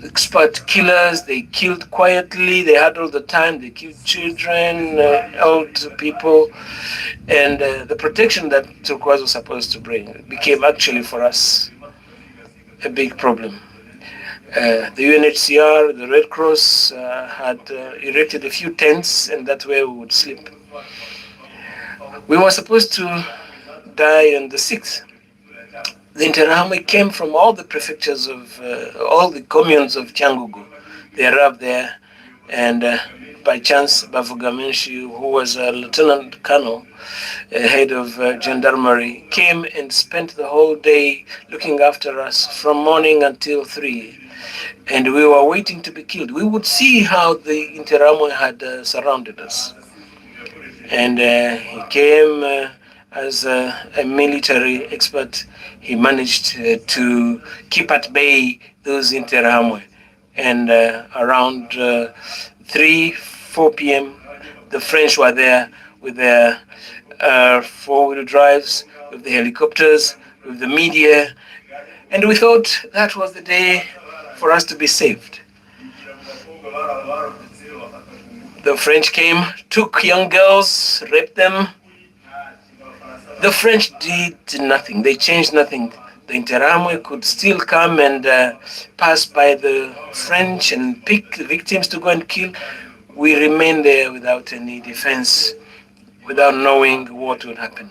expert killers. They killed quietly. They had all the time. They killed children, old people, and the protection that Turquoise was supposed to bring became actually for us a big problem. The UNHCR, the Red Cross had erected a few tents, and that's where we would sleep. We were supposed to die on the 6th. The Interahamwe came from all the prefectures of all the communes of Cyangugu. They arrived there, and by chance, Bavugamenshi, who was a lieutenant colonel, head of gendarmerie, came and spent the whole day looking after us from morning until 3. And we were waiting to be killed. We would see how the Interahamwe had surrounded us. And he came as a military expert. He managed to keep at bay those Interahamwe. And around 3-4 p.m., the French were there with their four-wheel drives, with the helicopters, with the media. And we thought that was the day for us to be saved. The French came, took young girls, raped them. The French did nothing. They changed nothing. The Interahamwe could still come and pass by the French and pick victims to go and kill. We remained there without any defense, without knowing what would happen.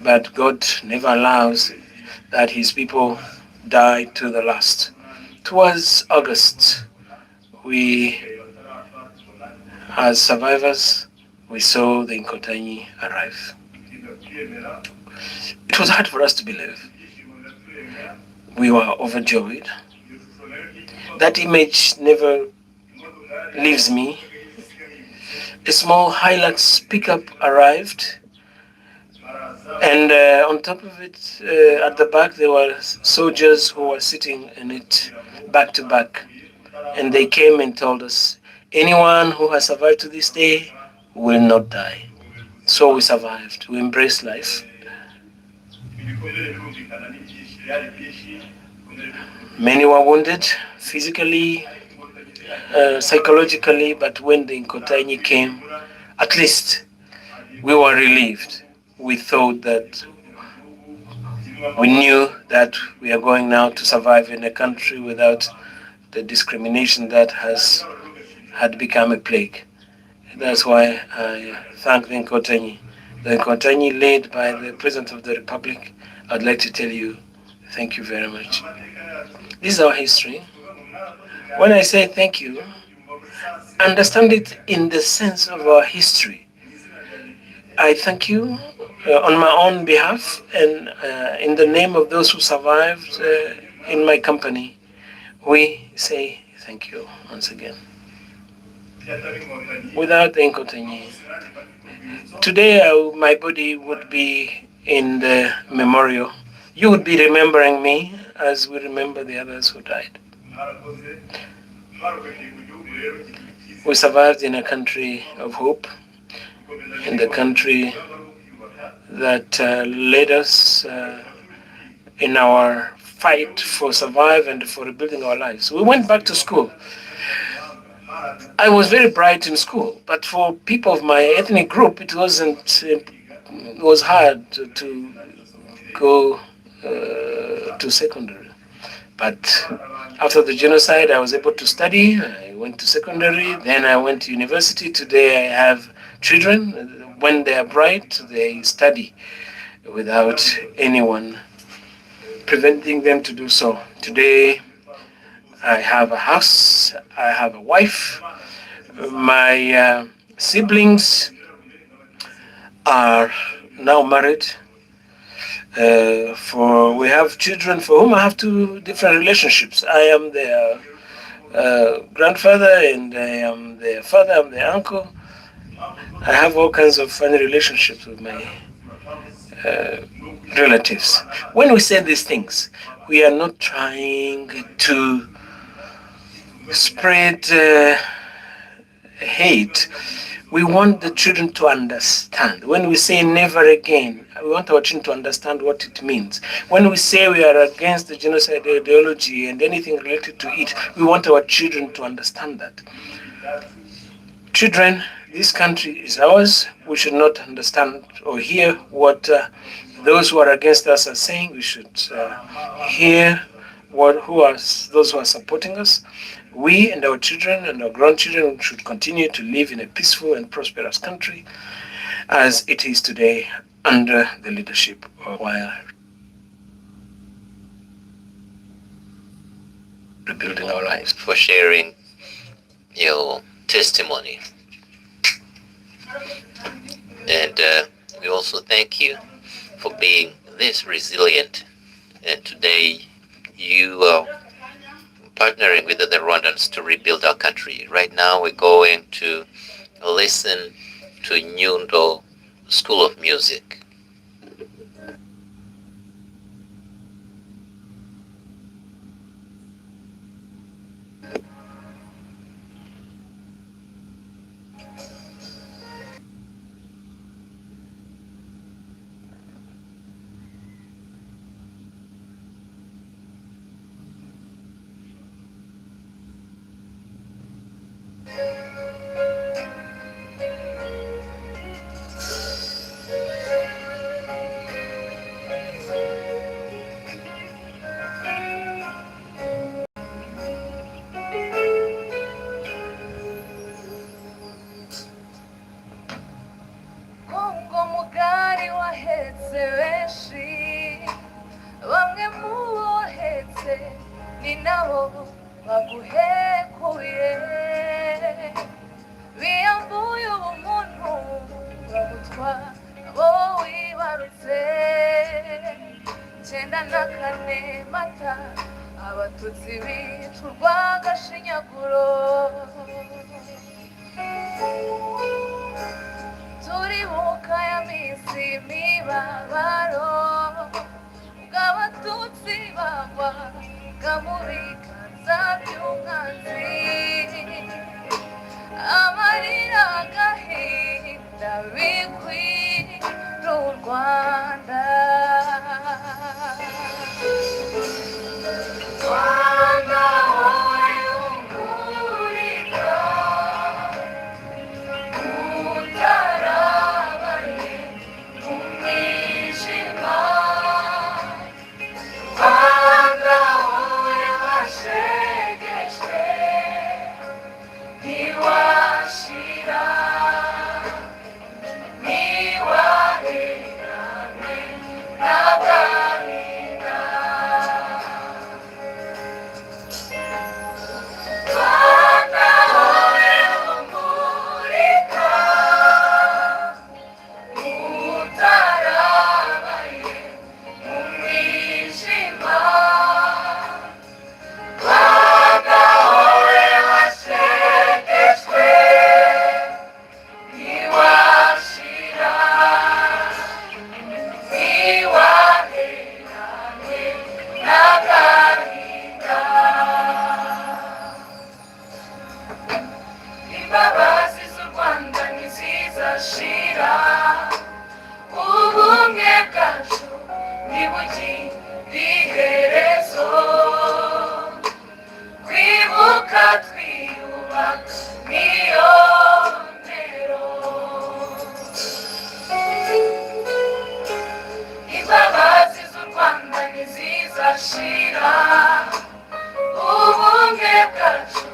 But God never allows that his people die to the last. It was August. We, as survivors, we saw the Nkotanyi arrive. It was hard for us to believe. We were overjoyed. That image never leaves me. A small Hilux pickup arrived, and on top of it, at the back, there were soldiers who were sitting in it back to back. And they came and told us, anyone who has survived to this day will not die. So we survived. We embraced life. Many were wounded physically, psychologically, but when the Nkotanyi came, at least we were relieved. We thought that we knew that we are going now to survive in a country without the discrimination that had become a plague. That's why I thank the Nkotanyi. The Nkotanyi led by the President of the Republic. I'd like to tell you, thank you very much. This is our history. When I say thank you, understand it in the sense of our history. I thank you on my own behalf and in the name of those who survived in my company. We say thank you once again. Without the Nkotanyi, today my body would be in the memorial. You would be remembering me as we remember the others who died. We survived in a country of hope, in the country that led us in our fight for survival and for rebuilding our lives. We went back to school. I was very bright in school, but for people of my ethnic group, it was hard to go to secondary. But after the genocide, I was able to study. I went to secondary, then I went to university. Today I have children. When they are bright, they study without anyone preventing them to do so. Today I have a house, I have a wife. My siblings are now married. We have children for whom I have two different relationships. I am their grandfather and I am their father, I'm their uncle. I have all kinds of funny relationships with my relatives. When we say these things, we are not trying to spread hate. We want the children to understand. When we say never again, we want our children to understand what it means. When we say we are against the genocide ideology and anything related to it, we want our children to understand that. Children, this country is ours. We should not understand or hear what those who are against us are saying. We should hear those who are supporting us. We and our children and our grandchildren should continue to live in a peaceful and prosperous country as it is today under the leadership of while rebuilding our lives. For sharing your testimony. And we also thank you for being this resilient. And today you are partnering with other Rwandans to rebuild our country. Right now we're going to listen to Nyundo School of Music. 94 mata abatutsi bicurwa agashinyaguro turibuka ya minsi mibabaro bw'abatutsi bagwaga mu biganza by'umwanzi amarira agahinda bikwira u Rwanda Rwanda wowe umurika utarabaye mu mwijima Rwanda wowe washegeshwe ntiwashira ntiwaherane n'agahinda Rwanda wowe umurika utarabaye mu mwijima Rwanda wowe washegeshwe ntiwashira ntiwaherane n'agahinda imbabazi z'u Rwanda ntizizashira ubumwe bwacu ntibugire iherezo kwibuka twiyubaka niyo ntero imbabazi z'u Rwanda ntizizashira ubumwe bwacu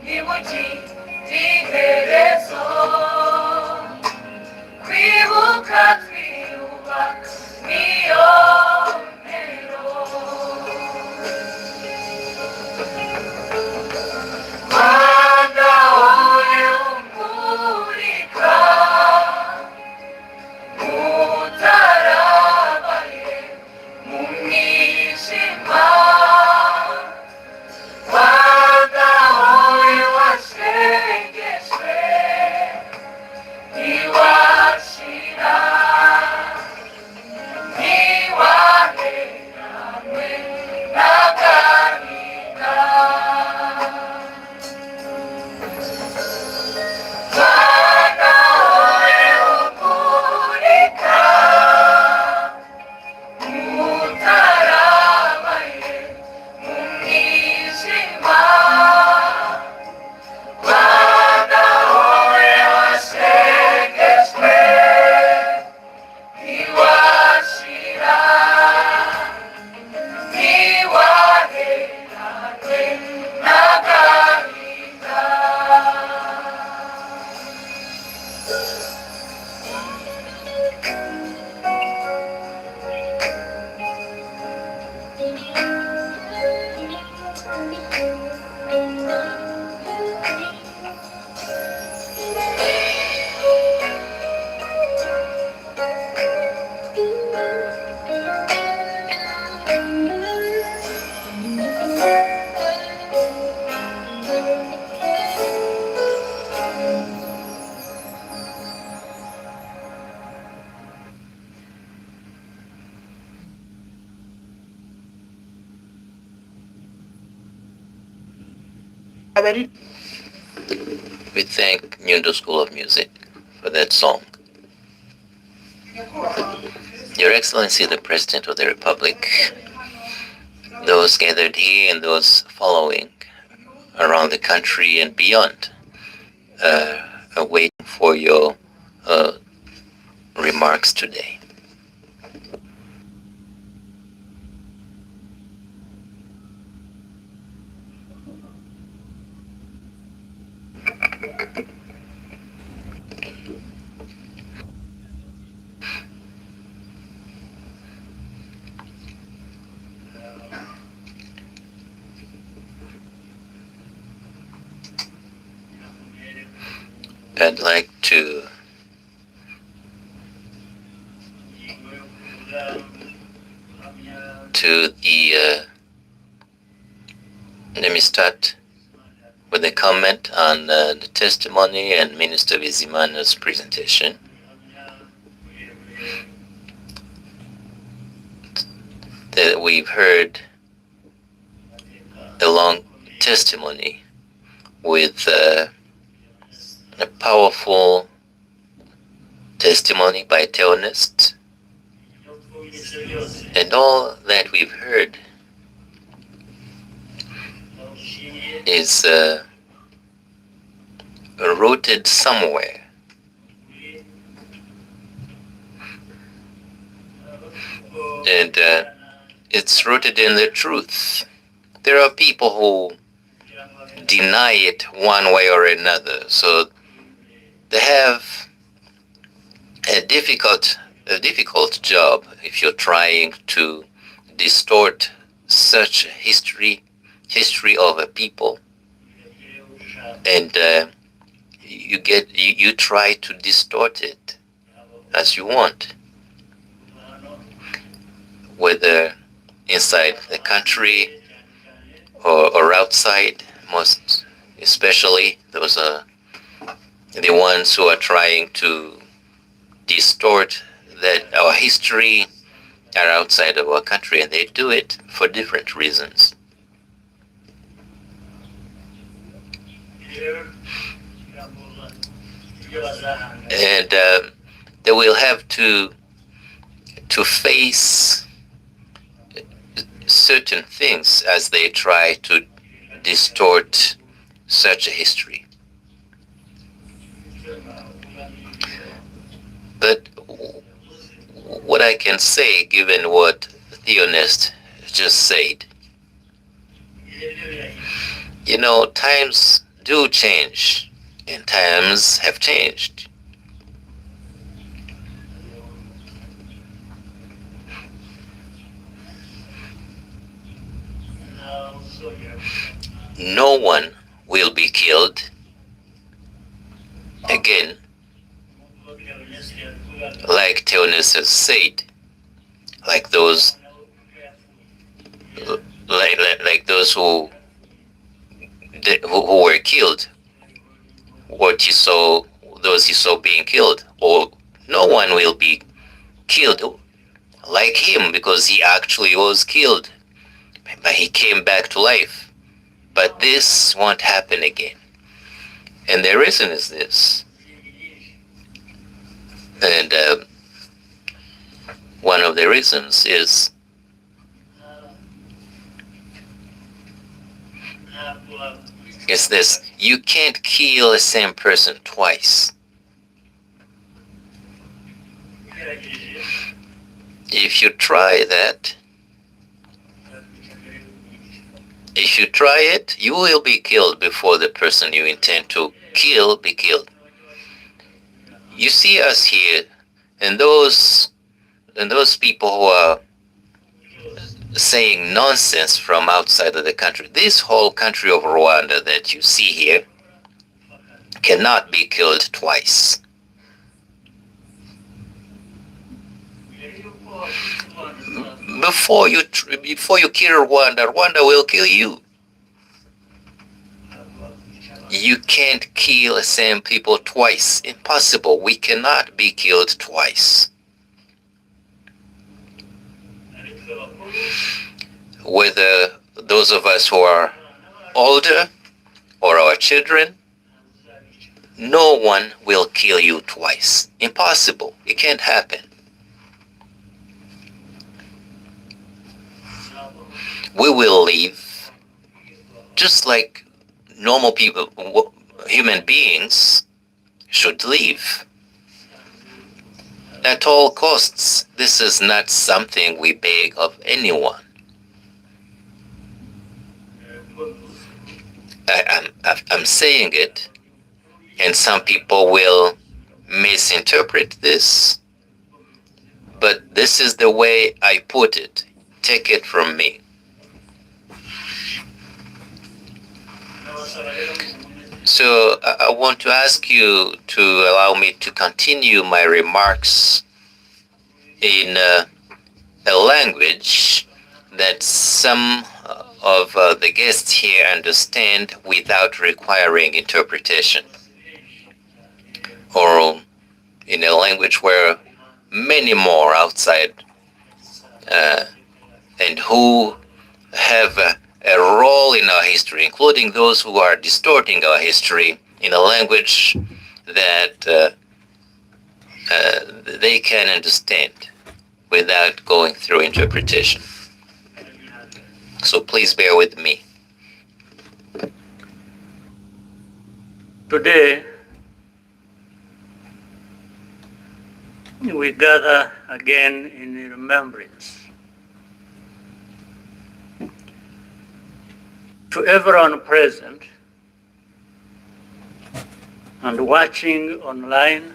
ntibugire iherezo kwibuka twiyubaka niyo ntero Rwanda wowe umurika utarabaye mu mwijima Rwanda wowe washegeshwe ntiwashira ntiwaheranywe n'agahinda Rwanda wowe umurika utarabaye mu mwijima Rwanda wowe washegeshwe ntiwashira ntiwaheranywe n'agahinda We thank Nyundo School of Music for that song. Your Excellency, the President of the Republic, those gathered here and those following around the country and beyond are waiting for your remarks today. I'd like to to the, let me start with a comment on the testimony and Minister Bizimana's presentation. That we've heard a long testimony with a powerful testimony by Theonist, and all that we've heard is rooted somewhere. And it's rooted in the truth. There are people who deny it one way or another, so they have a difficult job if you're trying to distort such history of a people, and you try to distort it as you want, whether inside the country or outside. Most especially those are the ones who are trying to distort that our history are outside of our country, and they do it for different reasons. And they will have to face certain things as they try to distort such a history. But what I can say, given what Theonist just said, times do change, and times have changed. No one will be killed again, like Theonist has said, like those who were killed, those he saw being killed, or no one will be killed like him, because he actually was killed, but he came back to life. But this won't happen again. And the reason is this. And one of the reasons is this: you can't kill the same person twice. If you try that, you will be killed before the person you intend to kill be killed. You see us here, and those people who are saying nonsense from outside of the country. This whole country of Rwanda that you see here cannot be killed twice. Before you kill Rwanda, Rwanda will kill you. You can't kill the same people twice. Impossible. We cannot be killed twice. Whether those of us who are older or our children, no one will kill you twice. Impossible. It can't happen. We will live just like normal people, human beings should live. At all costs. This is not something we beg of anyone. I'm saying it, and some people will misinterpret this, but this is the way I put it. Take it from me. So I want to ask you to allow me to continue my remarks in a language that some of the guests here understand without requiring interpretation, or in a language where many more outside and who have a role in our history, including those who are distorting our history in a language that they can understand without going through interpretation. So please bear with me. Today, we gather again in remembrance to everyone present and watching online.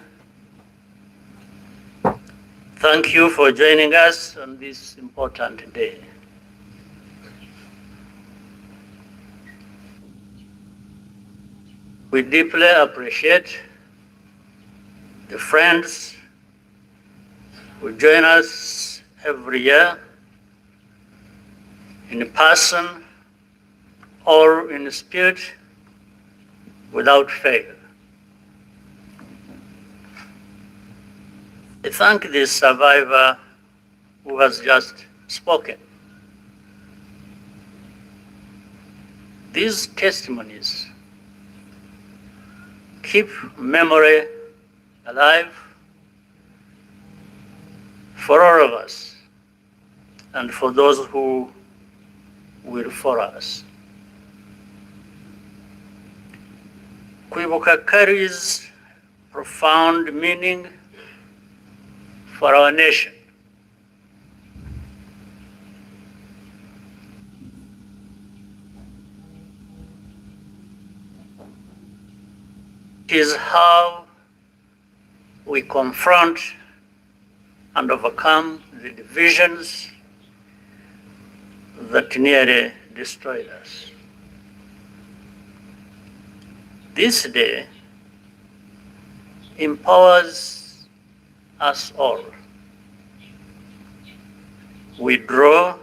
Thank you for joining us on this important day. We deeply appreciate the friends who join us every year in person or in spirit without fail. I thank the survivor who has just spoken. These testimonies keep memory alive for all of us and for those who will follow us. Kwibuka carries profound meaning for our nation. It is how we confront and overcome the divisions that nearly destroyed us. This day empowers us all. We draw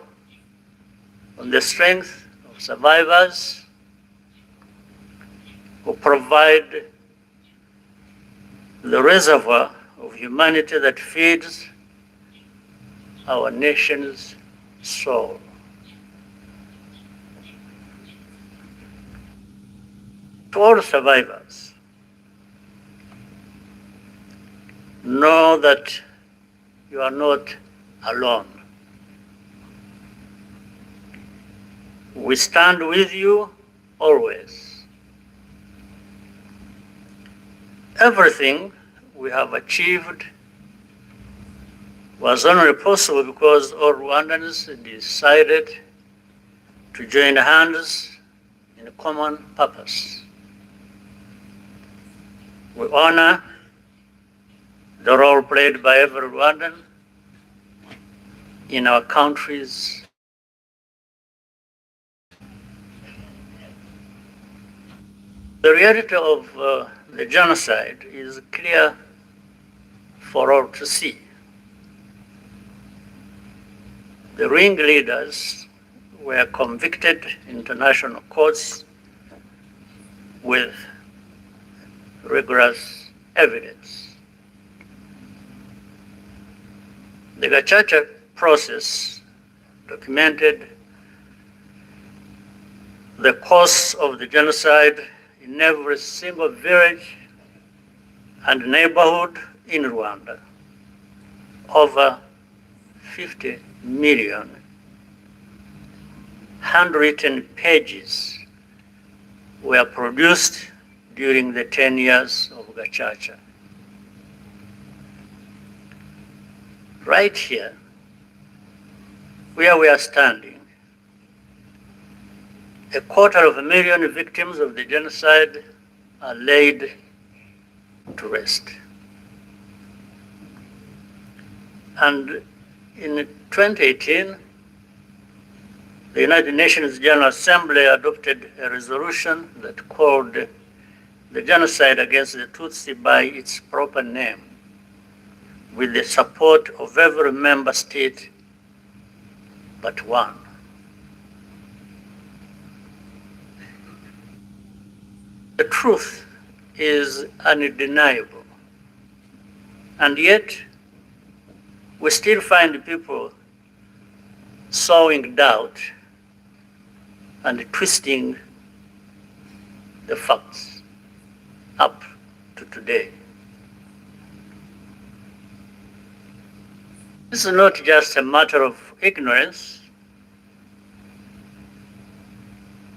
on the strength of survivors who provide the reservoir of humanity that feeds our nation's soul. To all survivors, know that you are not alone. We stand with you always. Everything we have achieved was only possible because all Rwandans decided to join hands in a common purpose. We honor the role played by every Rwandan in our country's the reality of the genocide is clear for all to see. The ringleaders were convicted in international courts with rigorous evidence. The Gacaca process documented the course of the genocide in every single village and neighborhood in Rwanda. Over 50 million handwritten pages were produced during the 10 years of Gacaca. Right here, where we are standing, 250,000 victims of the genocide are laid to rest. And in 2018, the United Nations General Assembly adopted a resolution that called the genocide against the Tutsi by its proper name, with the support of every member state but one. The truth is undeniable. And yet, we still find people sowing doubt and twisting the facts up to today. This is not just a matter of ignorance,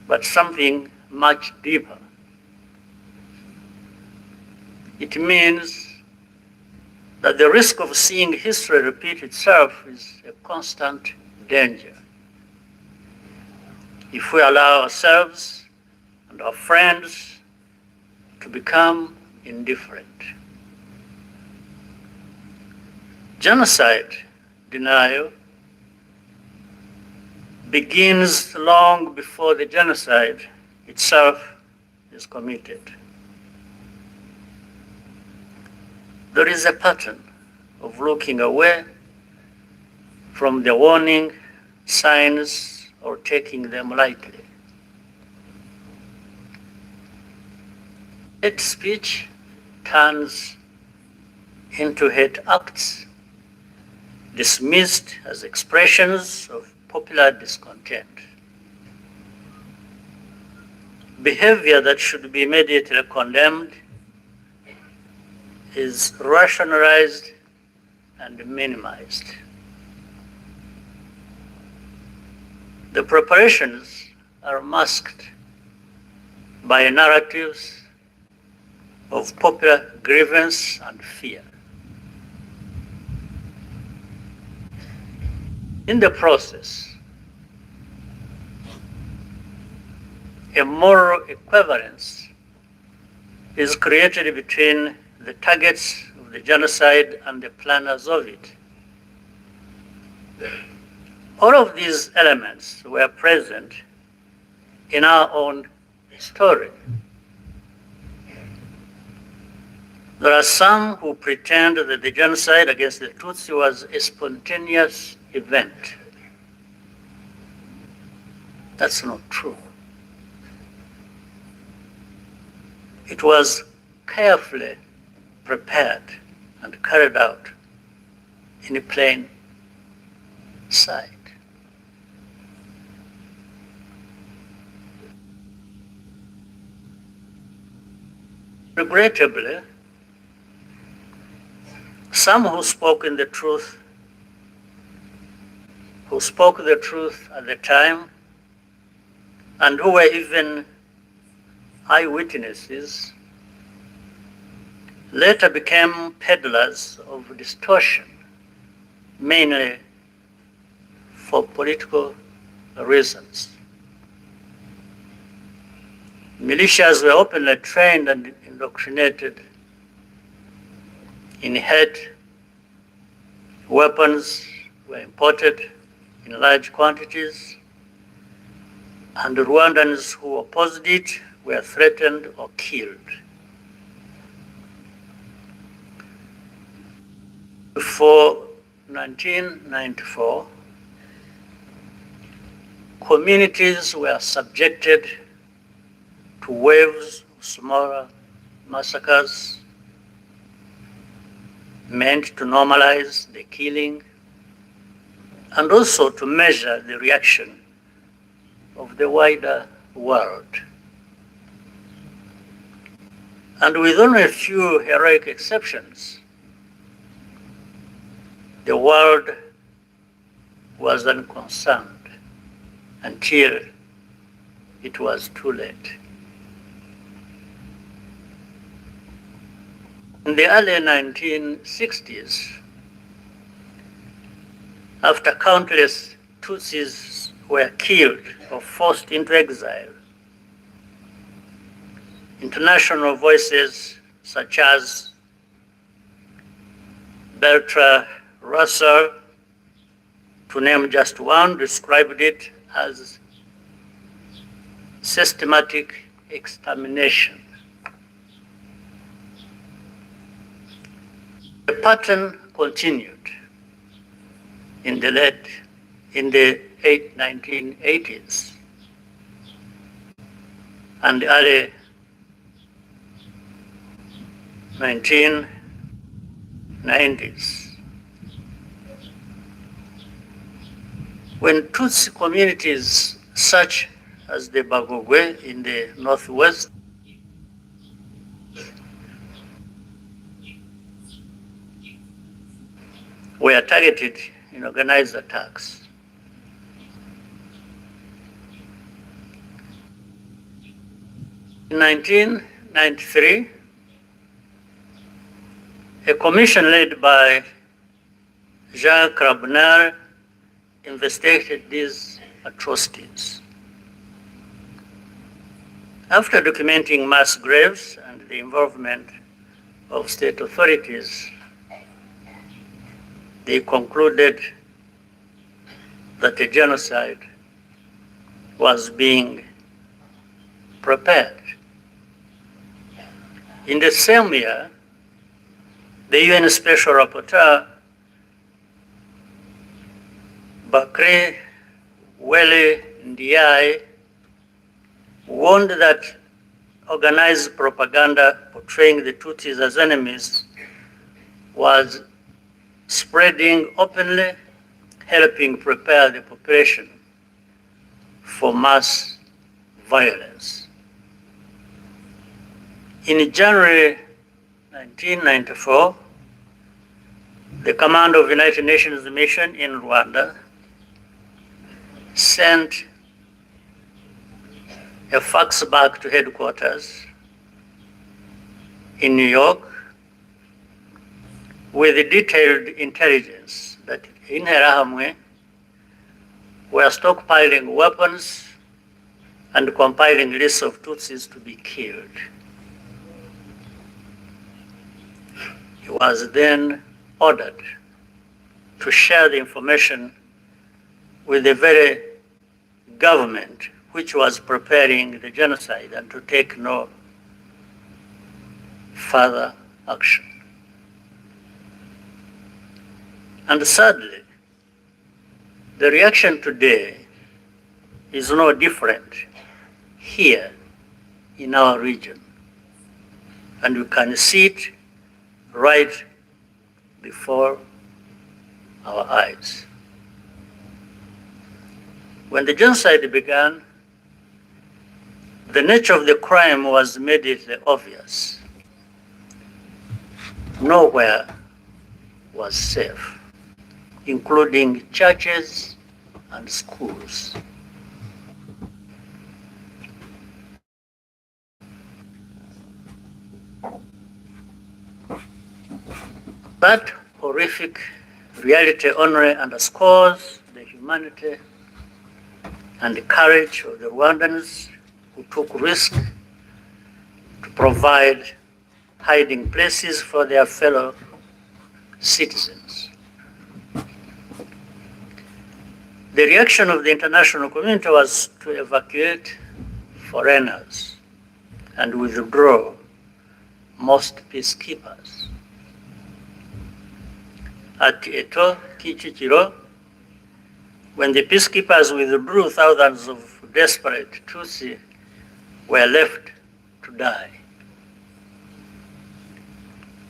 but something much deeper. It means that the risk of seeing history repeat itself is a constant danger. If we allow ourselves and our friends to become indifferent. Genocide denial begins long before the genocide itself is committed. There is a pattern of looking away from the warning signs or taking them lightly. Hate speech turns into hate acts, dismissed as expressions of popular discontent. Behavior that should be immediately condemned is rationalized and minimized. The preparations are masked by narratives of popular grievance and fear. In the process, a moral equivalence is created between the targets of the genocide and the planners of it. All of these elements were present in our own story. There are some who pretend that the genocide against the Tutsi was a spontaneous event. That's not true. It was carefully prepared and carried out in plain sight. Regrettably, some who spoke the truth at the time and who were even eyewitnesses later became peddlers of distortion, mainly for political reasons. Militias were openly trained and indoctrinated in hate. Weapons were imported in large quantities, and the Rwandans who opposed it were threatened or killed. Before 1994, communities were subjected to waves of smaller massacres meant to normalize the killing and also to measure the reaction of the wider world. And with only a few heroic exceptions, the world was unconcerned until it was too late. In the early 1960s, after countless Tutsis were killed or forced into exile, international voices such as Bertrand Russell, to name just one, described it as systematic extermination. The pattern continued in the 1980s and early 1990s. When Tutsi communities such as the Bagogwe in the northwest were targeted in organized attacks. In 1993, a commission led by Jeanne KAGAME investigated these atrocities. After documenting mass graves and the involvement of state authorities, they concluded that a genocide was being prepared. In the same year, the UN Special Rapporteur Bakre Wele Ndiaye warned that organized propaganda portraying the Tutsis as enemies was spreading openly, helping prepare the population for mass violence. In January 1994, the Command of United Nations Mission in Rwanda sent a fax back to headquarters in New York with detailed intelligence that Interahamwe were stockpiling weapons and compiling lists of Tutsis to be killed. He was then ordered to share the information with the very government which was preparing the genocide and to take no further action. And sadly, the reaction today is no different here in our region. And we can see it right before our eyes. When the genocide began, the nature of the crime was immediately obvious. Nowhere was safe, including churches and schools. That horrific reality only underscores the humanity and the courage of the Rwandans who took risk to provide hiding places for their fellow citizens. The reaction of the international community was to evacuate foreigners and withdraw most peacekeepers. At Eto, Kichikiro, when the peacekeepers withdrew, thousands of desperate Tutsi were left to die.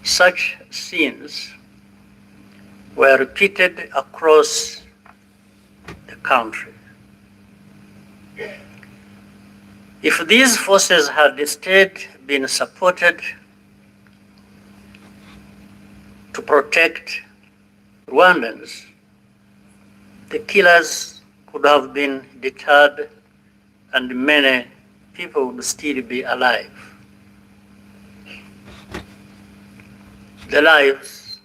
Such scenes were repeated across the country. If these forces had instead been supported to protect Rwandans, the killers could have been deterred and many people would still be alive. The lives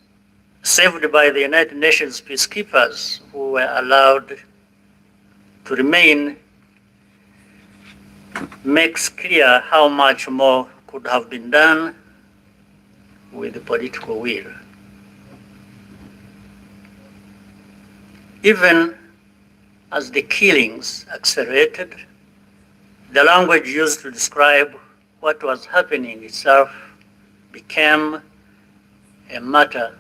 saved by the United Nations peacekeepers who were allowed to remain makes clear how much more could have been done with the political will. Even as the killings accelerated, the language used to describe what was happening itself became a matter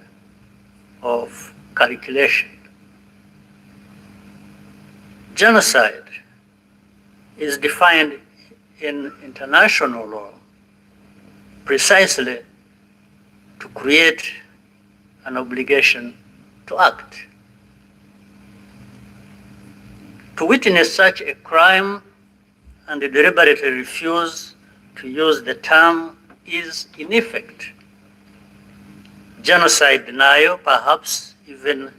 of calculation. Genocide is defined in international law precisely to create an obligation to act. To witness such a crime and deliberately refuse to use the term is, in effect, genocide denial, perhaps even